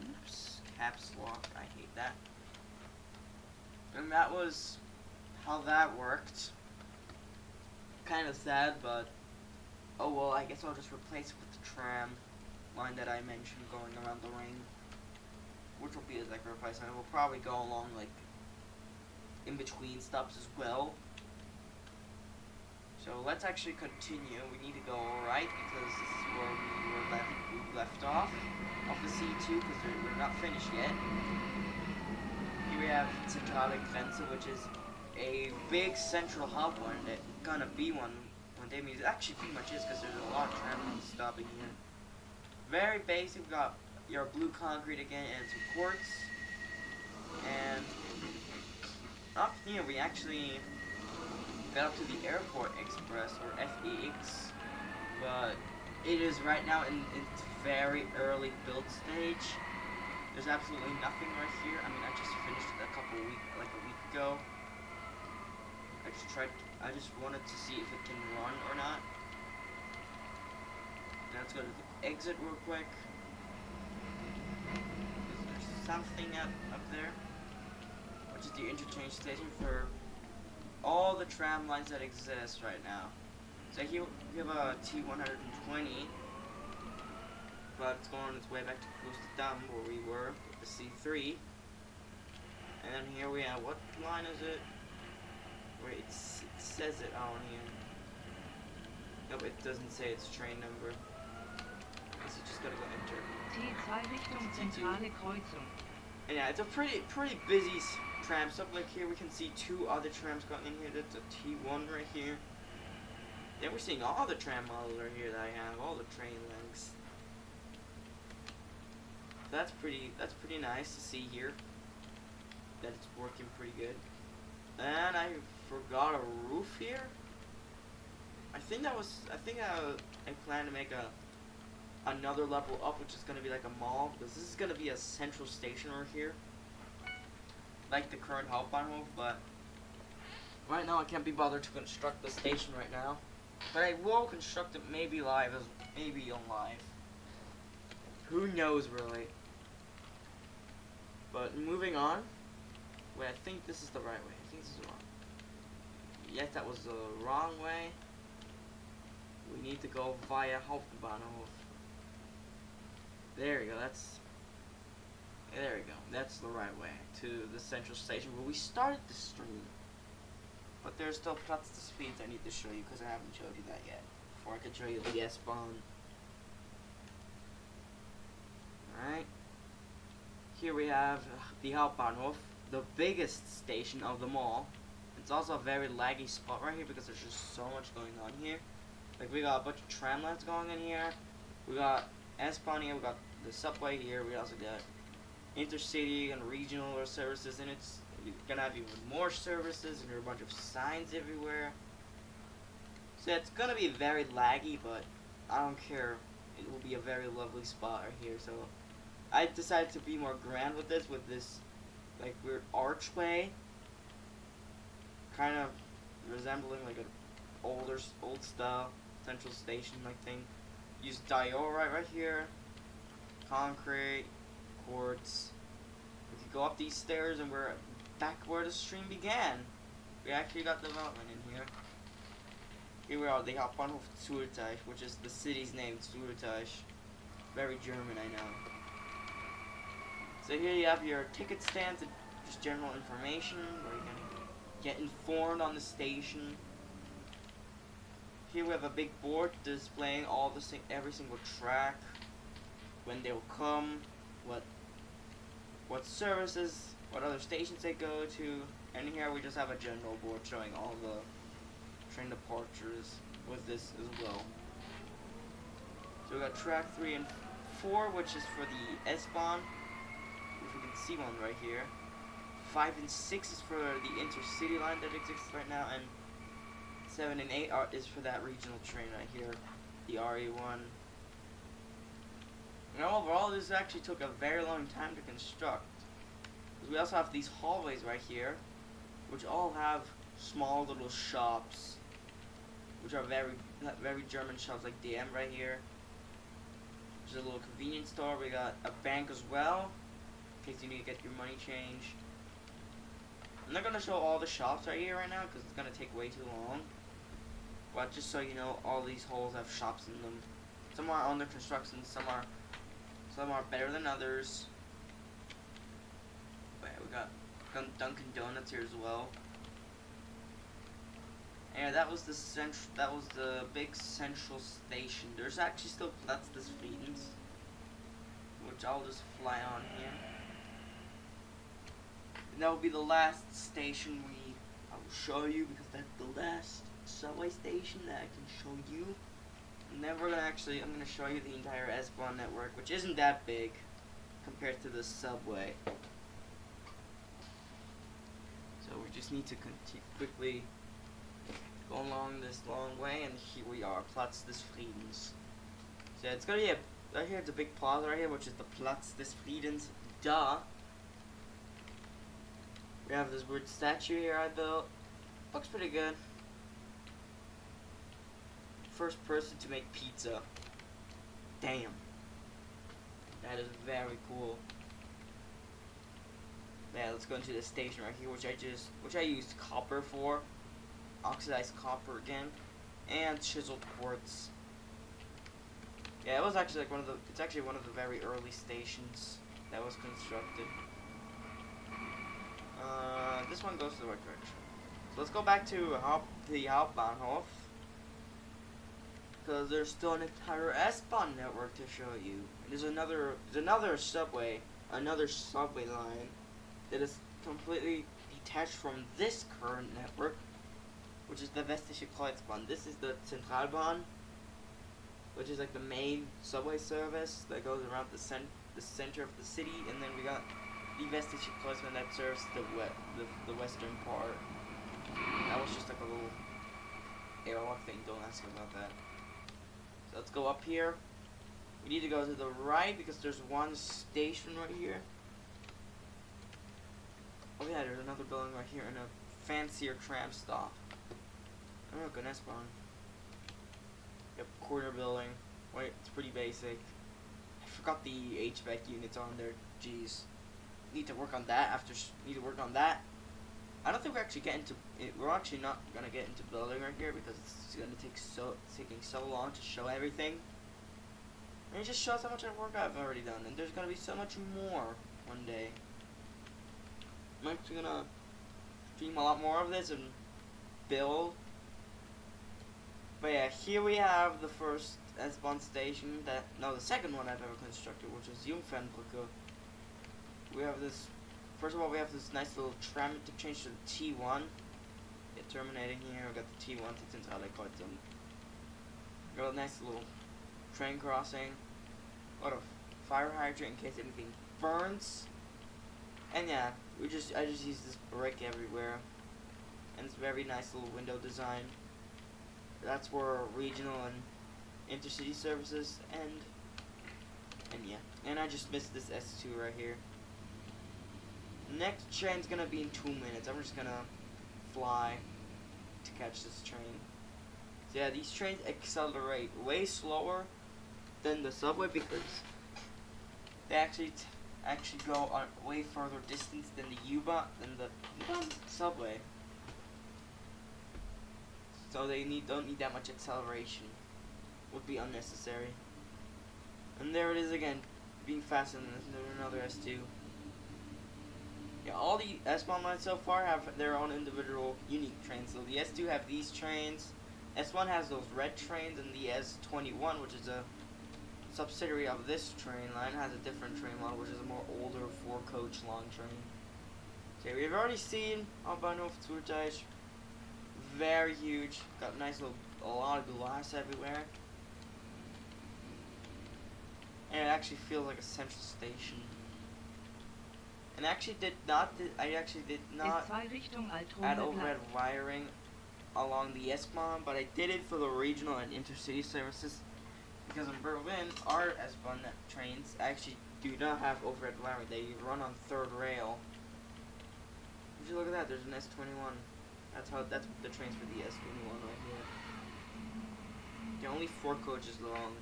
Oops, caps lock, I hate that. And that was how that worked. Kind of sad, but oh well, I guess I'll just replace it with the tram line that I mentioned going around the ring, which will be a like replacement. It will probably go along like in between stops as well. So let's actually continue. We need to go right because this is where we left off the C2 because we're not finished yet. Here we have Zentrale Grenze, which is a big central hub one. It's gonna be one day. I mean, it actually pretty much is because there's a lot of tram lines stopping here. Very basic. We got your blue concrete again and some quartz. And up here we actually got up to the Airport Express, or FEX, but it is right now in its very early build stage. There's absolutely nothing right here. I mean, I just finished it a week ago. I just wanted to see if it can run or not. Now let's go to the exit real quick. Is there something up there? Which is the interchange station for all the tram lines that exist right now. So here we have a T120, but it's going on its way back to Kloosterdam where we were with the C3. And then here we have, what line is it? Wait, it says it on here. Nope, it doesn't say its train number. So just gotta go enter. T2 Richtung Zentrale Kreuzung. And yeah, it's a pretty busy tram stop. Like here we can see 2 other trams going in here. That's a T1 right here. Then we're seeing all the tram models right here that I have, all the train lengths. That's pretty nice to see here. That it's working pretty good. And I forgot a roof here. I plan to make another level up, which is gonna be like a mall, because this is gonna be a central station over here, like the current Hauptbahnhof. But right now I can't be bothered to construct the station right now. But I will construct it maybe on live. Who knows really? But moving on. Wait, I think this is the right way. I think this is wrong. Yes, that was the wrong way. we need to go via Hauptbahnhof. There we go, there we go. That's the right way to the central station where we started the stream. But there's still Platz des Friedens I need to show you because I haven't showed you that yet. Before I can show you the S-Bahn. Alright. Here we have the Hauptbahnhof, the biggest station of them all. It's also a very laggy spot right here because there's just so much going on here. Like we got a bunch of tramlines going in here. We got S-Bahn here, we got the subway here, we also got intercity and regional services, and it's gonna have even more services, and there are a bunch of signs everywhere. So it's gonna be very laggy, but I don't care. It will be a very lovely spot right here. So I decided to be more grand with this like weird archway, kind of resembling like an old style central station like thing. Use diorite right here, concrete, quartz. We could go up these stairs and we're back where the stream began. We actually got development in here. Here we are, the Hauptbahnhof Zürich, which is the city's name, Zürich. Very German, I know. So here you have your ticket stands and just general information where you can get informed on the station. Here we have a big board displaying all every single track, when they will come, what services, what other stations they go to, and here we just have a general board showing all the train departures with this as well. So we got track 3 and 4, which is for the S-Bahn, if you can see one right here. 5 and 6 is for the intercity line that exists right now, and 7 and 8 is for that regional train right here, the RE1. And overall, this actually took a very long time to construct. Because we also have these hallways right here, which all have small little shops, which are very German shops, like DM right here. There's a little convenience store. We got a bank as well, in case you need to get your money changed. I'm not gonna show all the shops right here right now because it's gonna take way too long. But just so you know, all these holes have shops in them. Some are under construction, some are better than others. But yeah, we got Dunkin' Donuts here as well. And that was the big central station. There's actually still Platz des Friedens, which I'll just fly on here. And that will be the last station I will show you, because that's the last subway station that I can show you. And then I'm gonna show you the entire S-Bahn network, which isn't that big compared to the subway. So we just need to quickly go along this long way, and here we are, Platz des Friedens. So it's gonna be right here, it's a big plaza right here, which is the Platz des Friedens. Duh. We have this weird statue here I built. Looks pretty good. First person to make pizza. Damn. That is very cool. Yeah, let's go into the station right here, which I used copper for. Oxidized copper again. And chiseled quartz. Yeah, it was actually like it's actually one of the very early stations that was constructed. This one goes to the right direction. So let's go back to the Hauptbahnhof, because there's still an entire S-Bahn network to show you. And there's another subway line that is completely detached from this current network, which is the Westliche Kreuzbahn. This is the Zentralbahn, which is like the main subway service that goes around the center of the city, and then we got the Westliche Kreuzbahn that serves the western part. That was just like a little airlock thing, don't ask about that. So let's go up here. We need to go to the right because there's one station right here. Oh yeah, there's another building right here and a fancier tram stop. Oh, good S-Bahn. Yep, corner building. Wait, it's pretty basic. I forgot the HVAC units on there. Jeez. Need to work on that I don't think we're actually getting to it. We're actually not gonna get into building right here because it's gonna taking so long to show everything. And it just shows how much work I've already done, and there's gonna be so much more one day. I'm actually gonna stream a lot more of this and build. But yeah, here we have the first S-Bahn station the second one I've ever constructed, which is Jungfernbrücke. We have this, first of all, we have this nice little tram to change to the T1. Yeah, terminating here, we got the T1 to Zentralekreuzung. Got a nice little train crossing, a lot of fire hydrant in case anything burns. And yeah, I just use this brick everywhere. And it's very nice little window design. That's where regional and intercity services end. And yeah, and I just missed this S2 right here. Next train's gonna be in 2 minutes. I'm just gonna fly to catch this train. So yeah, these trains accelerate way slower than the subway because they actually go on way further distance than the U-Bahn subway. So they don't need that much acceleration. Would be unnecessary. And there it is again, being faster than another S2. Yeah, all the S-Bahn lines so far have their own individual unique trains. So the S2 have these trains, S1 has those red trains, and the S21, which is a subsidiary of this train line, has a different train line, which is a more older 4-coach long train. Okay, we've already seen Hauptbahnhof Zurteich. Very huge. Got a lot of glass everywhere. And it actually feels like a central station. And I actually did not add overhead wiring along the S-Bahn, but I did it for the regional and intercity services. Because in Berlin, our S-Bahn trains actually do not have overhead wiring. They run on third rail. Would you look at that? There's an S21. That's the trains for the S21 right here. They're only 4 coaches long.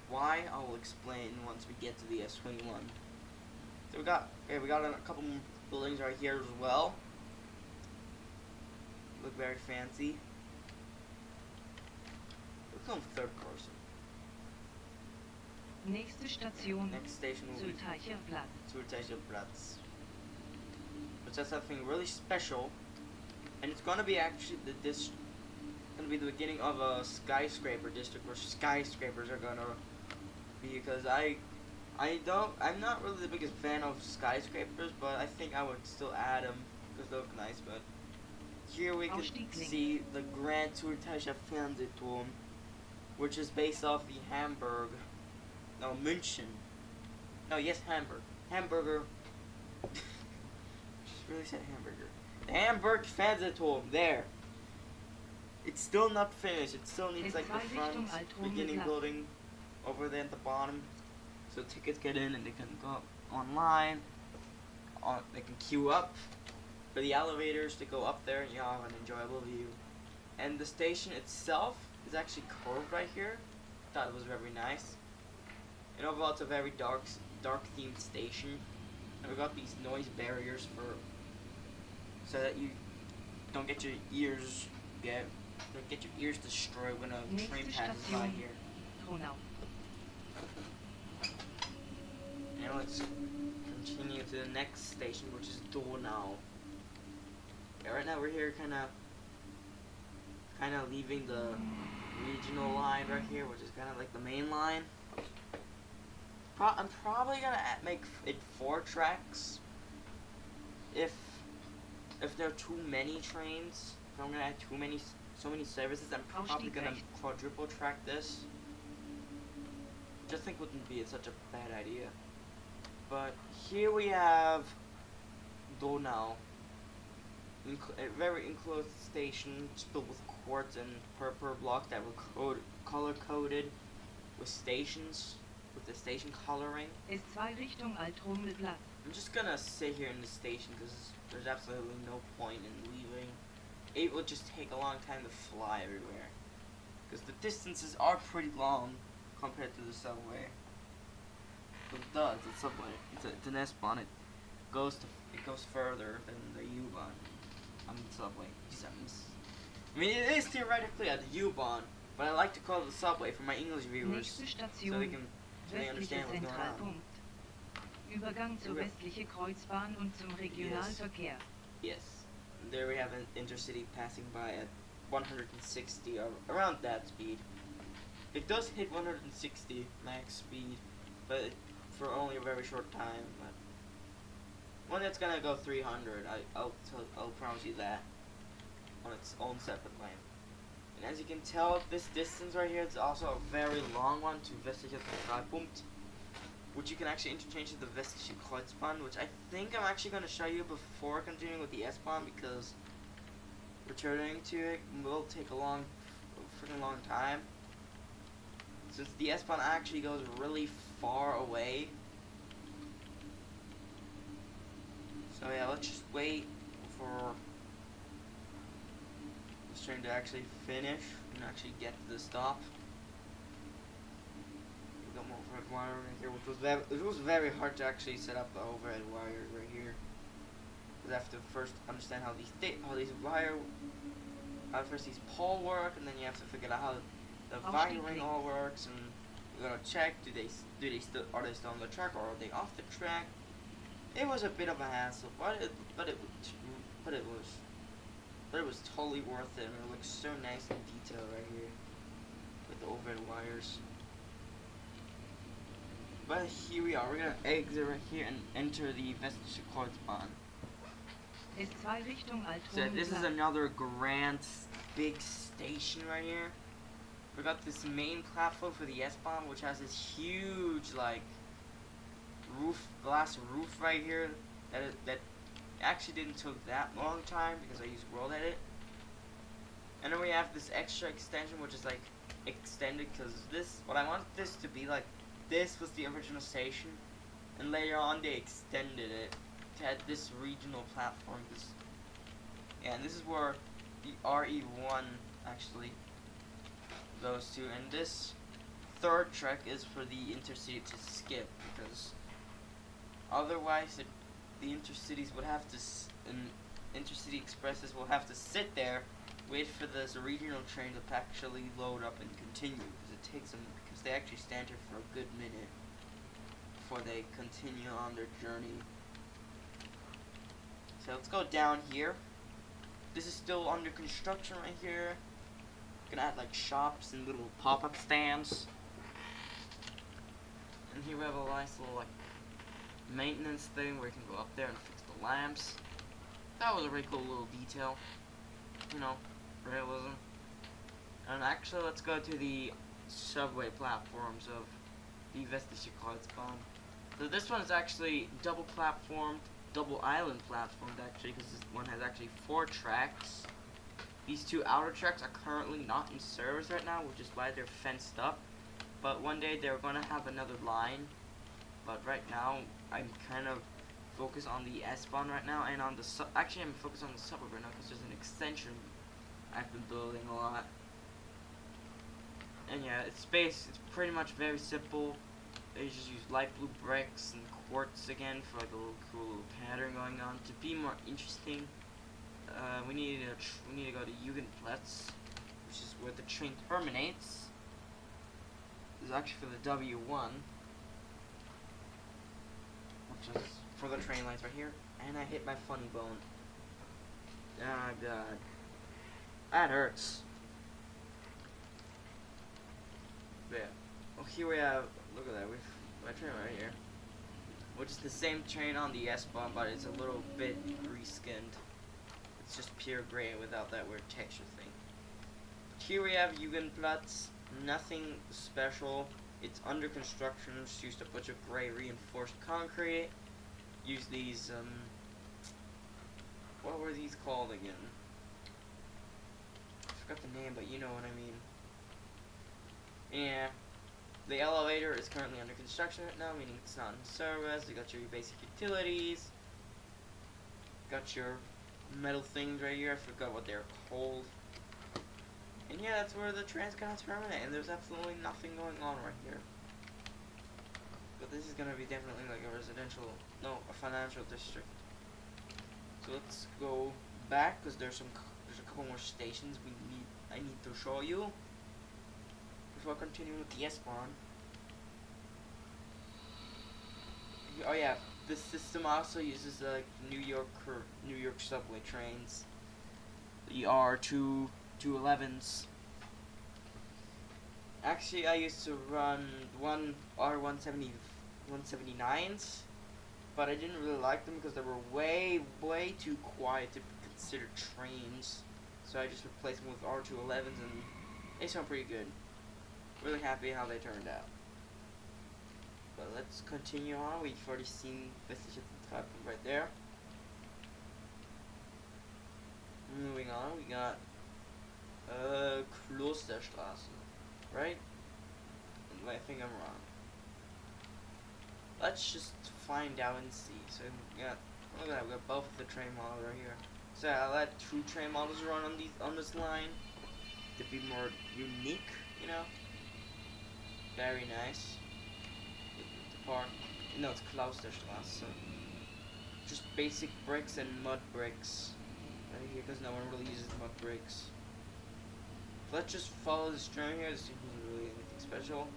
Why? I will explain once we get to the S21. So we got a couple more buildings right here as well. Look very fancy. Look on third person. Nächste Station, Next station will be Zülteicher Platz. Zülteicher Platz. Which is something really special. And it's gonna be actually gonna be the beginning of a skyscraper district where skyscrapers are gonna be, because I'm not really the biggest fan of skyscrapers, but I think I would still add them because they look nice. But here we can see the Grand Zürcher Fernsehturm, which is based off the München. No, yes, Hamburger. Just really said hamburger. The Hamburg Fernsehturm, there. It's still not finished. It still needs like the front beginning building over there at the bottom. So tickets get in and they can go online. They can queue up for the elevators to go up there, and you have an enjoyable view. And the station itself is actually curved right here. Thought it was very nice. And overall, it's a very dark themed station. And we got these noise barriers so that you don't get your ears destroyed when a train passes by here. Donau. Now let's continue to the next station, which is Donau. Yeah, right now we're here kind of leaving the regional line right here, which is kind of like the main line. I'm probably gonna make it 4 tracks. If there are too many trains, if I'm gonna add so many services, I'm probably gonna quadruple track this. Which I think wouldn't be such a bad idea. But here we have Donau, a very enclosed station, filled with quartz and purple blocks that were color coded with stations, with the station coloring. S2 Richtung Altrommelplatz. I'm just gonna sit here in the station because there's absolutely no point in leaving. It will just take a long time to fly everywhere, because the distances are pretty long compared to the subway. But it does. It's subway. It's an S-Bahn. It goes further than the U-Bahn. subway. I mean, it is theoretically a U-Bahn, but I like to call it the subway for my English viewers, Nächste so Station, they understand what's going on. Zentralpunkt. Übergang zur westliche Kreuzbahn und zum Regionalverkehr. Yes, there we have an intercity passing by at 160, or around that speed. It does hit 160 max speed, but for only a very short time. But when it's gonna go 300, I'll promise you that on its own separate lane. And as you can tell, this distance right here is also a very long one to westlicher Zentralpunkt, which you can actually interchange to the westliche Kreuzbahn, which I think I'm actually going to show you before continuing with the S-Bahn, because returning to it will take a freaking long time. Since the S-Bahn actually goes really far away. So yeah, let's just wait for this train to actually finish and actually get to the stop. We got more overhead wire right here, which was very hard to actually set up the overhead wire right here. Because I have to first understand how first these pole work, and then you have to figure out how the wiring all works, and you gotta check are they still on the track, or are they off the track. It was a bit of a hassle, but it was totally worth it, and it looks so nice in detail right here with the overhead wires. But here we are. We're gonna exit right here and enter the westliche Kreuzbahn. S2 Richtung So this is Althohenplatz. another grand big station right here. We got this main platform for the S-Bahn, which has this huge like glass roof right here that actually didn't take that long time because I used World Edit. And then we have this extra extension, which is like extended, because what I want this to be like, this was the original station, and later on they extended it to add this regional platform. And this is where the RE1 actually goes to, and this third track is for the intercity to skip, because otherwise the intercities would have to intercity expresses will have to sit there, wait for this regional train to actually load up and continue, because it takes them, because they actually stand here for a good minute before they continue on their journey. So let's go down here. This is still under construction right here. Gonna add like shops and little pop-up stands. And here we have a nice little like maintenance thing where you can go up there and fix the lamps. That was a really cool little detail. You know, realism. And actually, let's go to the subway platforms of the westliche Kreuzbahn. So this one is actually double platformed, double island platformed actually, because this one has actually 4 tracks. These 2 outer tracks are currently not in service right now, which is why they're fenced up. But one day they're going to have another line. But right now, I'm kind of focused on the S-Bahn right now, and on the actually I'm focused on the suburb right now, because there's an extension I've been building a lot. And yeah, it's pretty much very simple. They just use light blue bricks and quartz again for like a little cool little pattern going on. To be more interesting, we need to go to Jugendplatz, which is where the train terminates. This is actually for the W1, which is for the train lines right here. And I hit my funny bone. Ah, God, that hurts. But yeah. Well, here we have. Look at that. We've my train right here, which is the same train on the S-Bahn, but it's a little bit reskinned. It's just pure gray without that weird texture thing. Here we have Jugendplatz. Nothing special. It's under construction. Just used a bunch of gray reinforced concrete. Use these what were these called again? I forgot the name, but you know what I mean. Yeah. The elevator is currently under construction right now, meaning it's not in service. You got your basic utilities. Got your metal things right here. I forgot what they're called. And yeah, that's where the train's gonna terminate, and there's absolutely nothing going on right here. But this is gonna be definitely like a financial district. So let's go back because there's a couple more stations I need to show you before continuing with the S-Bahn. Oh yeah, this system also uses New York subway trains, the R211s. Actually, I used to run one R179s, but I didn't really like them because they were way too quiet to be considered trains. So I just replaced them with R211s, and they sound pretty good. Really happy how they turned out. But let's continue on. We've already seen Westliche Zentralpunkt right there. Moving on, we got Klosterstraße, right? I think I'm wrong. Let's just find out and see. So we got, look at that, we got both of the train models right here. So I let 2 train models run on this line to be more unique, you know. Very nice. The park. No, it's Klosterstraße. So just basic bricks and mud bricks right here, because no one really uses mud bricks. So let's just follow this train here. This isn't really anything special.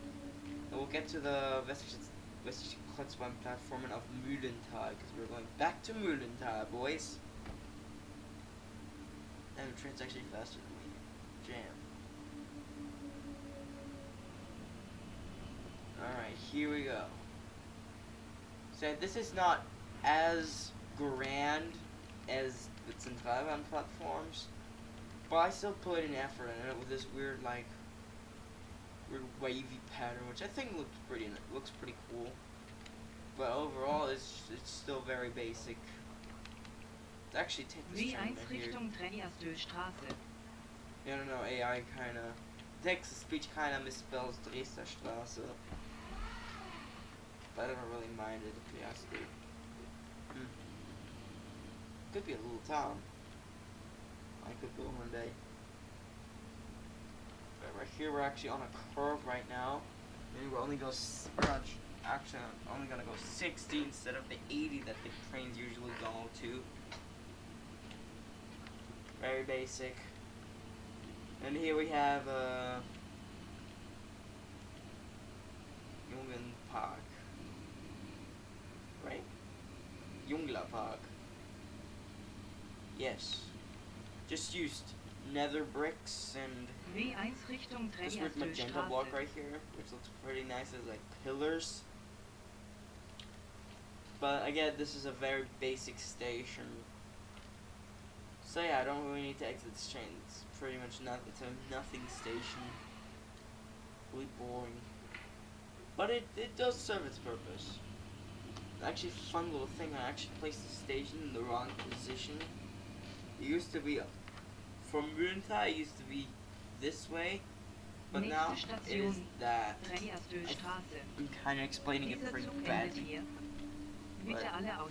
And we'll get to the Westliche Kreuzbahn platform of Mühlental, because we're going back to Mühlental, boys. And the train's actually faster than me. Jam. Alright, here we go. So this is not as grand as the Zentralbahn platforms, but I still put an effort in it with this weird wavy pattern, which I think looks pretty cool. But overall, it's still very basic. Let's actually take this train W1 right here. Richtung Straße. I don't know, AI kinda, text-to-speech kinda misspells Dresdner Straße. But I don't really mind it, if you ask me. Could be a little town. I could go one day. But right here, we're actually on a curve right now. And we're only actually only gonna go 60 instead of the 80 that the trains usually go to. Very basic. And here we have Jungen Park. Right? Jungla Park. Yes. Just used nether bricks and W1 Richtung this weird magenta block right here, which looks pretty nice as like pillars. But again, this is a very basic station. So yeah, I don't really need to exit this train. It's pretty much it's a nothing station. Really boring. But it does serve its purpose. Actually, fun little thing, I actually placed the station in the wrong position. It used to be, from Mühlental, it used to be this way, but now it is that. I'm kind of explaining it pretty badly. But, oh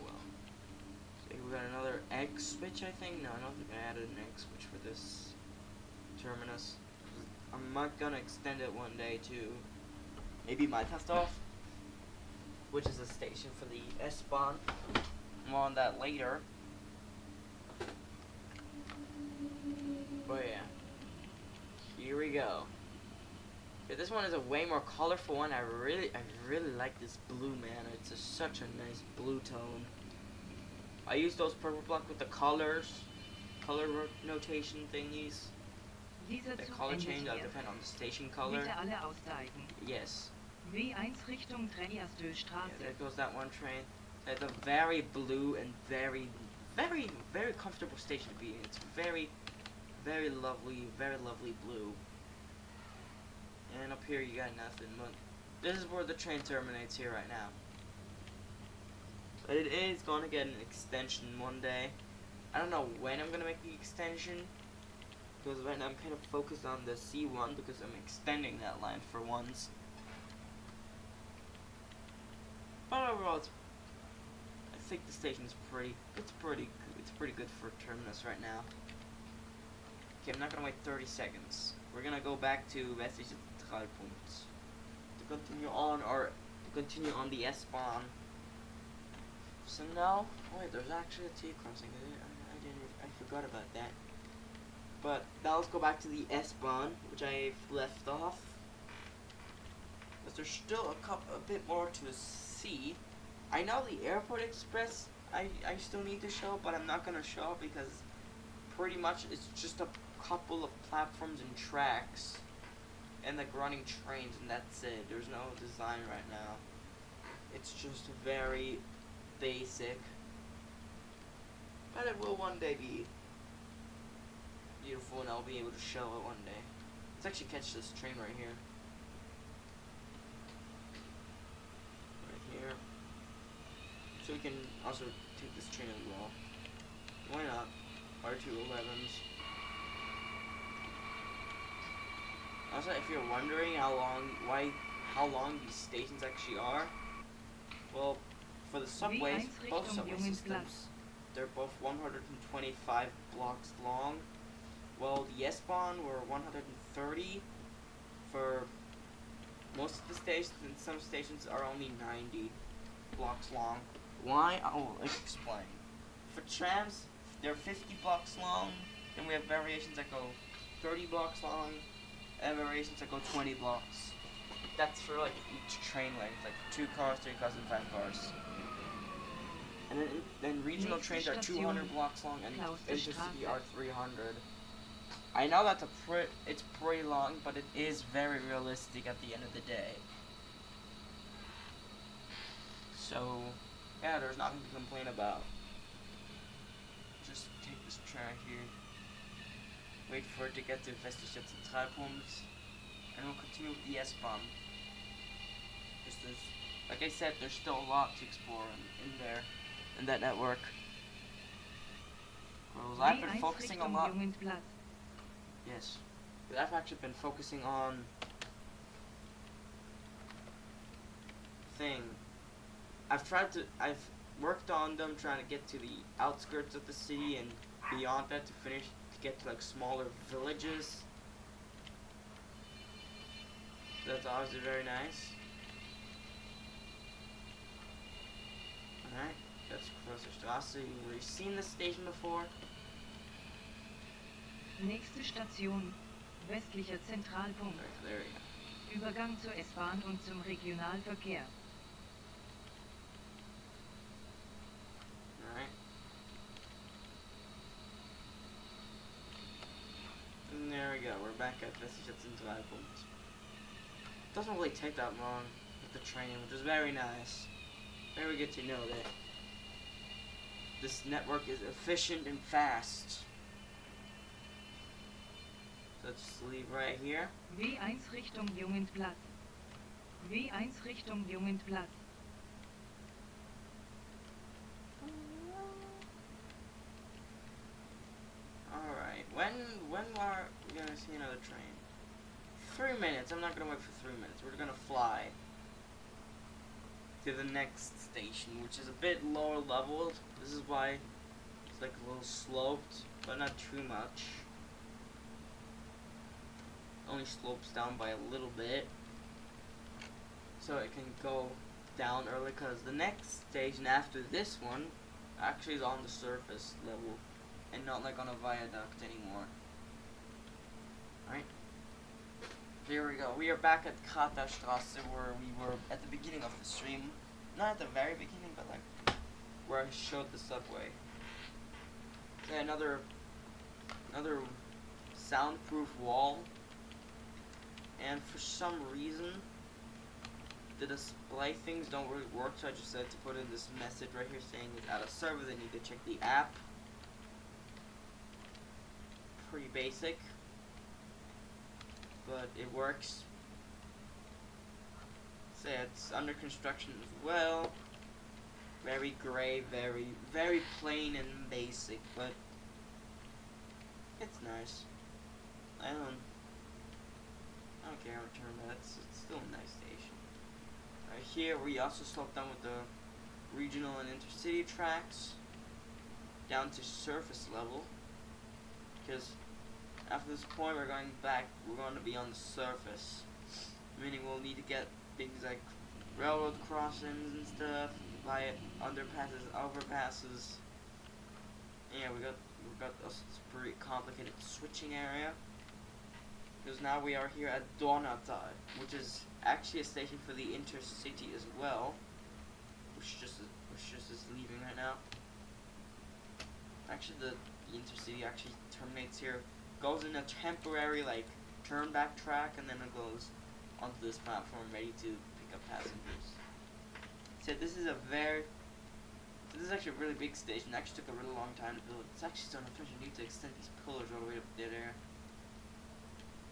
well. So we got another egg switch, I think? No, I don't think I added an egg switch for this terminus. I'm not gonna extend it one day to maybe my test off, which is a station for the S-Bahn. More on that later. But yeah, here we go. Yeah, this one is a way more colorful one. I really like this blue, man. It's such a nice blue tone. I use those purple block with the color notation thingies. The color change will depend on the station color. Yes. W1 Richtung Yeah, there goes that one train. It's a very blue and very comfortable station to be in. It's very lovely blue. And up here you got nothing, but this is where the train terminates here right now. But it is going to get an extension one day. I don't know when I'm going to make the extension, because right now I'm kind of focused on the C1 because I'm extending that line for once. But overall, I think the station is pretty good for terminus right now. Okay, I'm not gonna wait 30 seconds. We're gonna go back to Westliche Zentralpunkt to continue on the S-Bahn. So now, wait, there's actually a T crossing. I didn't even Forgot about that. But now let's go back to the S-Bahn, which I've left off. But there's still a bit more to see. I know the Airport Express I still need to show, but I'm not gonna show because pretty much it's just a couple of platforms and tracks and like running trains, and that's it. There's no design right now. It's just very basic, but it will one day be beautiful, and I'll be able to show it one day. Let's actually catch this train right here. Right here. So we can also take this train as well. Why not? R211s. Also, if you're wondering how long these stations actually are, well, for the subways, both subway systems, they're both 125 blocks long. Well, the S-Bahn were 130 for most of the stations, and some stations are only 90 blocks long. Why? I will explain. For trams, they're 50 blocks long, then we have variations that go 30 blocks long, and variations that go 20 blocks. That's for like each train length, like 2 cars, 3 cars, and 5 cars. And then regional trains are 200 blocks long, and intercity are 300. I know that's it's pretty long, but it is very realistic at the end of the day. So, yeah, there's nothing to complain about. Just take this train right here, wait for it to get to Westlicher Zentralpunkt, and we'll continue with the S-Bahn. Like I said, there's still a lot to explore in there, in that network. Well, I've been focusing a lot. Yes, but I've actually been focusing on I've worked on them trying to get to the outskirts of the city and beyond that to get to like smaller villages. That's obviously very nice. Alright, that's Große Straße. You've already seen this station before. Nächste Station, westlicher Zentralpunkt. Right, there we go. Übergang zur S-Bahn und zum Regionalverkehr. Alright. And there we go, we're back at Westlicher Zentralpunkt. Doesn't really take that long with the train, which is very nice. Very good to know that this network is efficient and fast. So let's leave right here. W1 Richtung Jungenplatz. W1 Richtung Jungenplatz. Alright, when are we gonna see another train? 3 minutes. I'm not gonna wait for 3 minutes. We're gonna fly to the next station, which is a bit lower leveled. This is why it's like a little sloped, but not too much. Only slopes down by a little bit, so it can go down early, because the next station after this one actually is on the surface level and not like on a viaduct anymore. Alright, here we go. We are back at Kraterstraße, where we were at the beginning of the stream. Not at the very beginning, but like where I showed the subway. Okay, another soundproof wall. And for some reason, the display things don't really work, so I just had to put in this message right here saying it's out of service. I need to check the app. Pretty basic, but it works. So yeah, it's under construction as well. Very gray, very plain and basic, but it's nice. I don't care how to turn that. It's still a nice station. Right here, we also sloped down with the regional and intercity tracks down to surface level, because after this point we're going to be on the surface, meaning we'll need to get things like railroad crossings and stuff, via underpasses, overpasses, Yeah, we got a pretty complicated switching area. Because now we are here at Donatai, which is actually a station for the intercity as well, which just is leaving right now. Actually, the intercity actually terminates here, goes in a temporary like turn back track, and then it goes onto this platform ready to pick up passengers. So this is actually a really big station. It actually took a really long time to build. It's actually so unfortunate. You need to extend these pillars all the way up there.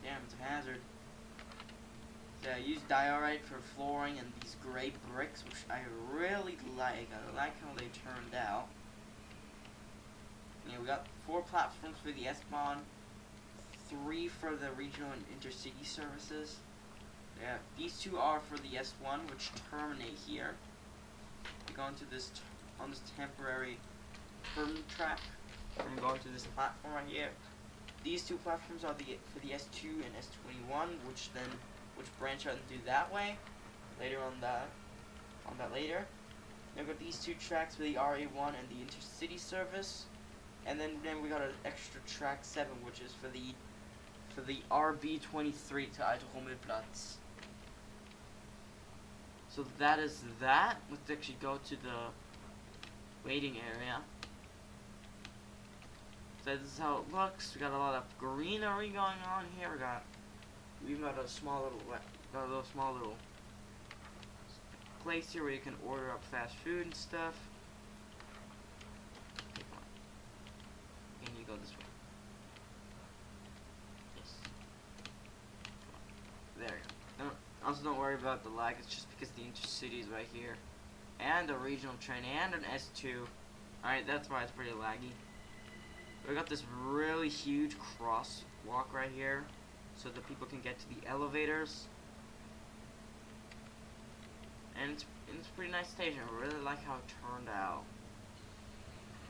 Damn, it's a hazard. So I use diorite for flooring and these gray bricks, which I really like. I like how they turned out. Yeah, we got 4 platforms for the S-Bahn, 3 for the regional and intercity services. Yeah, these 2 are for the S1, which terminate here. We go into this on this temporary turn track. We're going to this platform right here. These 2 platforms are for the S2 and S21, which branch out and do that way. Later on that later. Then we got these 2 tracks for the RA1 and the intercity service, and then we got an extra track 7, which is for the RB23 to Eitelhommelplatz. So that is that. Let's actually go to the waiting area. So this is how it looks. We got a lot of greenery going on here. We've got a small little place here where you can order up fast food and stuff. And you go this way. Yes. There you go. Also, don't worry about the lag. It's just because the intercity is right here, and a regional train and an S2. Alright, that's why it's pretty laggy. We got this really huge crosswalk right here, so that people can get to the elevators. And it's a pretty nice station. I really like how it turned out.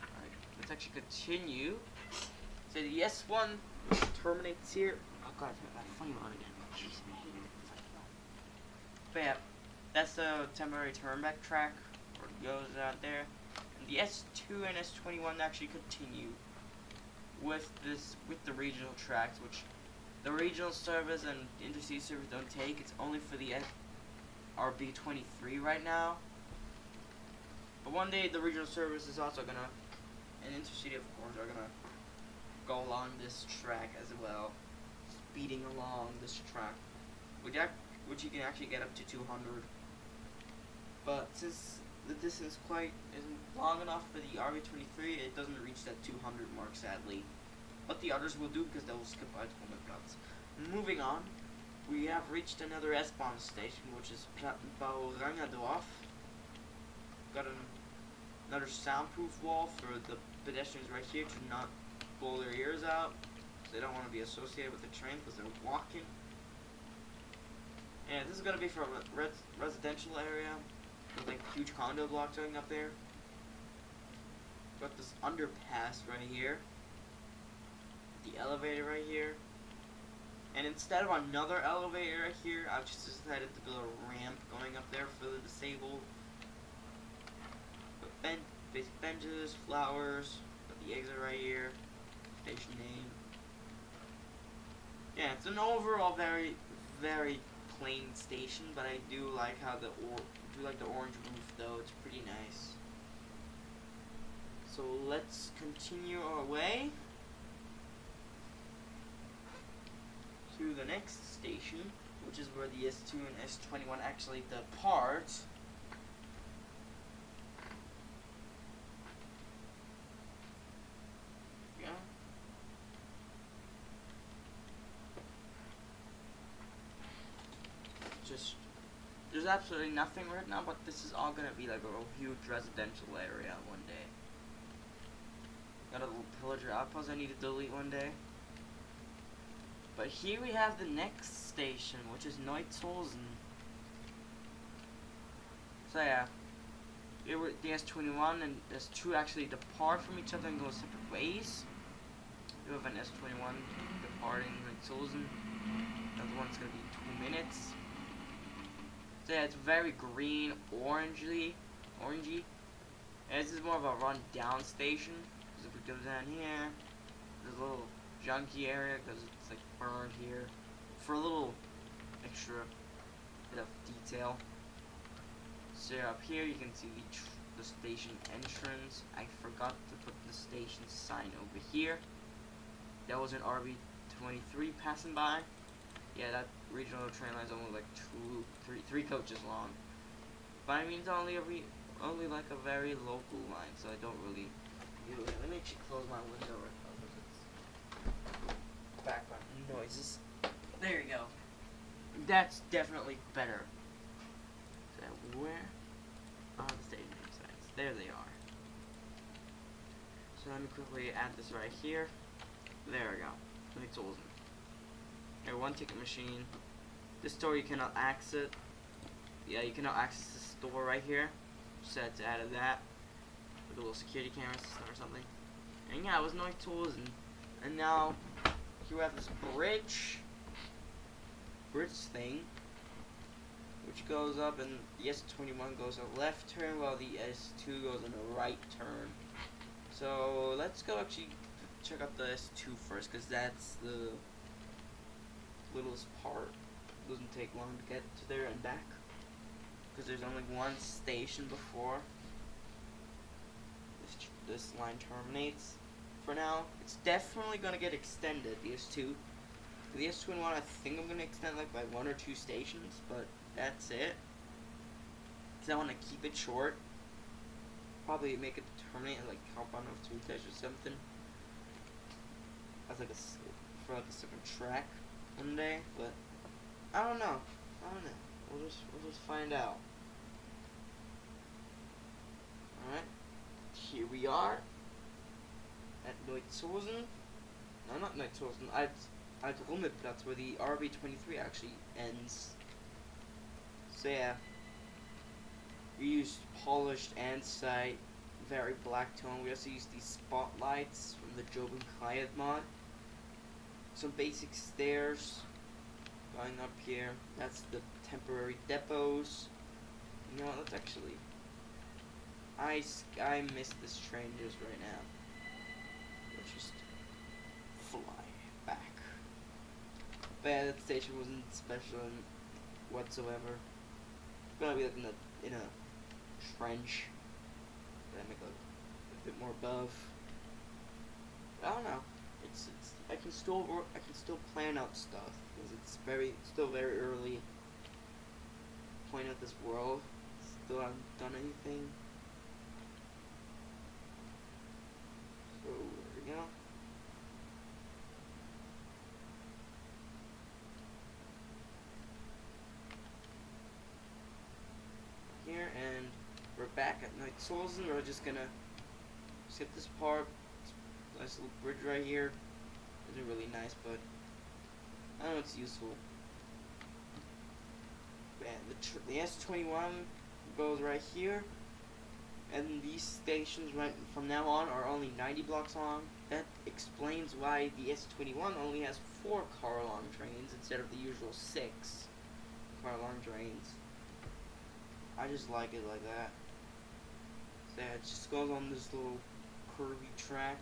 Alright, let's actually continue. So the S1 terminates here. Oh god, I got a funny one again. Jeez, man, I hate it. But yeah, that's the temporary turnback track, where it goes out there. And the S2 and S21 actually continue with the regional tracks, which the regional service and intercity service don't take. It's only for the RB23 right now. But one day the regional service is also gonna, and intercity of course, are gonna go along this track as well, speeding along this track, which you can actually get up to 200. But since the distance isn't long enough for the RB23, it doesn't reach that 200 mark, sadly. But the others will do, because they will skip Eitelhommelplatz. Moving on, we have reached another S-Bahn station, which is Plattenbau-Rangadorf. Got another soundproof wall for the pedestrians right here to not blow their ears out. They don't want to be associated with the train because they're walking. And this is going to be for a residential area. There's like huge condo blocks going up there. Got this underpass right here. The elevator right here. And instead of another elevator right here, I've just decided to build a ramp going up there for the disabled. But basic benches, flowers, got the exit right here, station name. Yeah, it's an overall very, very plain station, but I do like how the orange roof though. It's pretty nice. So let's continue our way to the next station, which is where the S2 and S21 actually depart. Yeah. There's absolutely nothing right now, but this is all gonna be like a huge residential area one day. Got a little pillager outpost I need to delete one day. But here we have the next station, which is Neutzolsen. So yeah, here the S21 and S2 actually depart from each other and go separate ways. You have an S21 departing Neutzolsen. Another one's gonna be 2 minutes. So yeah, it's very green, orangey. And this is more of a run-down station. Because if we goes down here. There's a little junky area because it's like burned here for a little extra bit of detail. So up here you can see the station entrance. I forgot to put the station sign over here. That was an RB23 passing by. Yeah, that regional train line is only like three coaches long. But I mean, it's only like a very local line, so I don't really do it. Let me actually close my window right now because it's background noises. There you go. That's definitely better. So where are the station signs? There they are. So let me quickly add this right here. There we go. Like tools. Here, one ticket machine. This store you cannot access. Yeah, you cannot access the store right here. Just had to add that with a little security camera system or something. And yeah, it was no tools, and now here we have this bridge thing, which goes up, and the S21 goes a left turn while the S2 goes on a right turn. So let's go actually check out the S2 first, because that's the littlest part. It doesn't take long to get to there and back, because there's only one station before this line terminates. For now, it's definitely going to get extended, the S2. For the S21, I think I'm going to extend like by 1 or 2 stations, but that's it. Because I want to keep it short. Probably make it terminate and like hop on off to a test or something. As like for like a second track one day, but I don't know. We'll just find out. Alright. Here we are at Neutzosen. No, not Neutzosen. At Rummelplatz, where the RB23 actually ends. So yeah, we used polished andesite, very black tone. We also used these spotlights from the Job and Clyde mod. Some basic stairs going up here. That's the temporary depots. You know what? Let's actually. I miss this train just right now. Let's just fly back. But yeah, that station wasn't special whatsoever. It's gonna be like in a trench. Gonna make a bit more above. I don't know. I can still plan out stuff because it's still very early. Point out this world. Still haven't done anything. So there we go. Here, and we're back at Neutzosen. We're just gonna skip this part. Nice little bridge right here. Isn't really nice, but I don't know, it's useful. And the S21 goes right here, and these stations right from now on are only 90 blocks long. That explains why the S21 only has 4 car-long trains instead of the usual 6 car-long trains. I just like it like that. So yeah, it just goes on this little curvy track.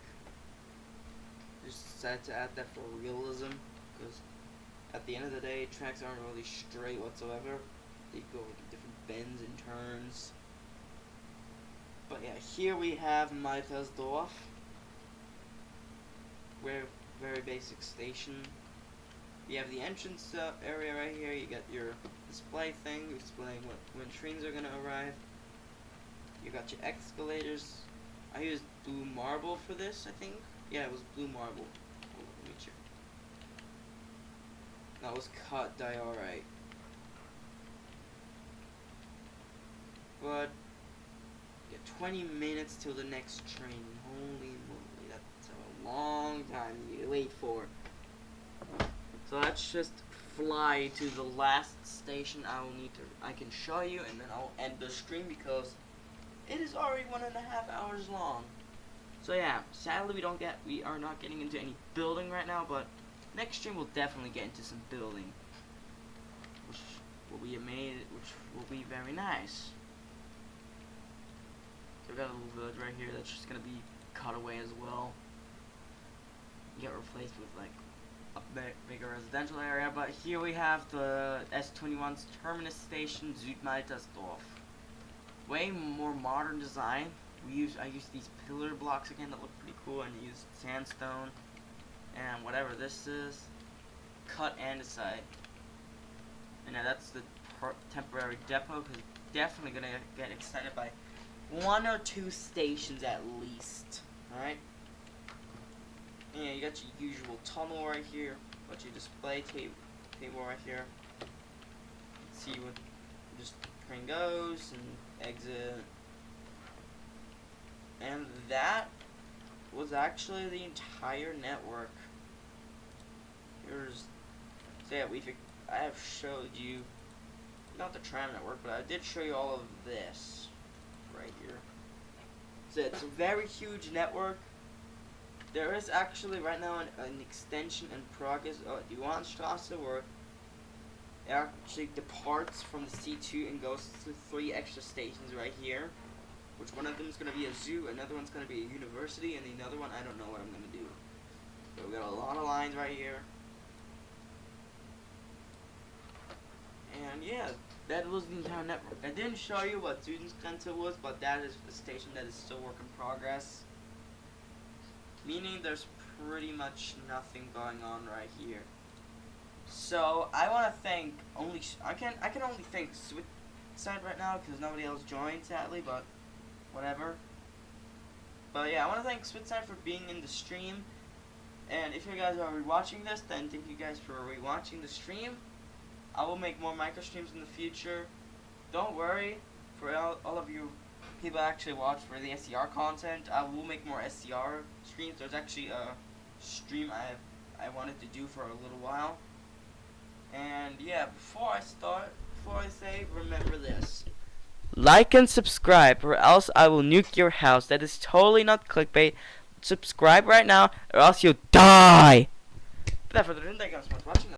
Just decided to add that for realism, because at the end of the day, tracks aren't really straight whatsoever. They go into different bends and turns. But yeah, here we have Meitersdorf. Very basic station. You have the entrance area right here. You got your display thing displaying when trains are gonna arrive. You got your escalators. I used blue marble for this, I think. Yeah, it was blue marble. Oh, let me check. That was cut diorite. But yeah, 20 minutes till the next train. Holy moly, that's a long time you wait for. So let's just fly to the last station I can show you, and then I'll end the stream because it is already 1.5 hours long. So yeah, sadly we are not getting into any building right now, but next stream we'll definitely get into some building, which will be very nice. So we got a little village right here that's just gonna be cut away as well. Get replaced with like a bigger residential area. But here we have the S21's terminus station, Südmaltersdorf. Way more modern design. I used these pillar blocks again that look pretty cool, and used sandstone and whatever this is, cut andesite. And now that's the temporary depot, because definitely gonna get excited by 1 or 2 stations at least. Alright? Yeah, you got your usual tunnel right here, got your display table right here. See what just train goes and exit. And that was actually the entire network. Here's, so yeah, I have showed you, not the tram network, but I did show you all of this right here. So it's a very huge network. There is actually right now an extension in progress of the Johanstrasse, where it actually departs from the C2 and goes to 3 extra stations right here. Which one of them is going to be a zoo, another one's going to be a university, and the other one, I don't know what I'm going to do. So we got a lot of lines right here. And yeah, that was the entire network. I didn't show you what Student Center was, but that is a station that is still work in progress. Meaning there's pretty much nothing going on right here. So I want to thank I can only thank Switchside right now because nobody else joined, sadly, but whatever. But yeah, I want to thank Switchside for being in the stream. And if you guys are rewatching this, then thank you guys for rewatching the stream. I will make more micro streams in the future. Don't worry, for all of you people actually watch for the SCR content, I will make more SCR streams. There's actually a stream I wanted to do for a little while. And yeah, before I say, remember this. Like and subscribe, or else I will nuke your house. That is totally not clickbait. Subscribe right now, or else you'll die. Without further ado, thank you guys so much for watching.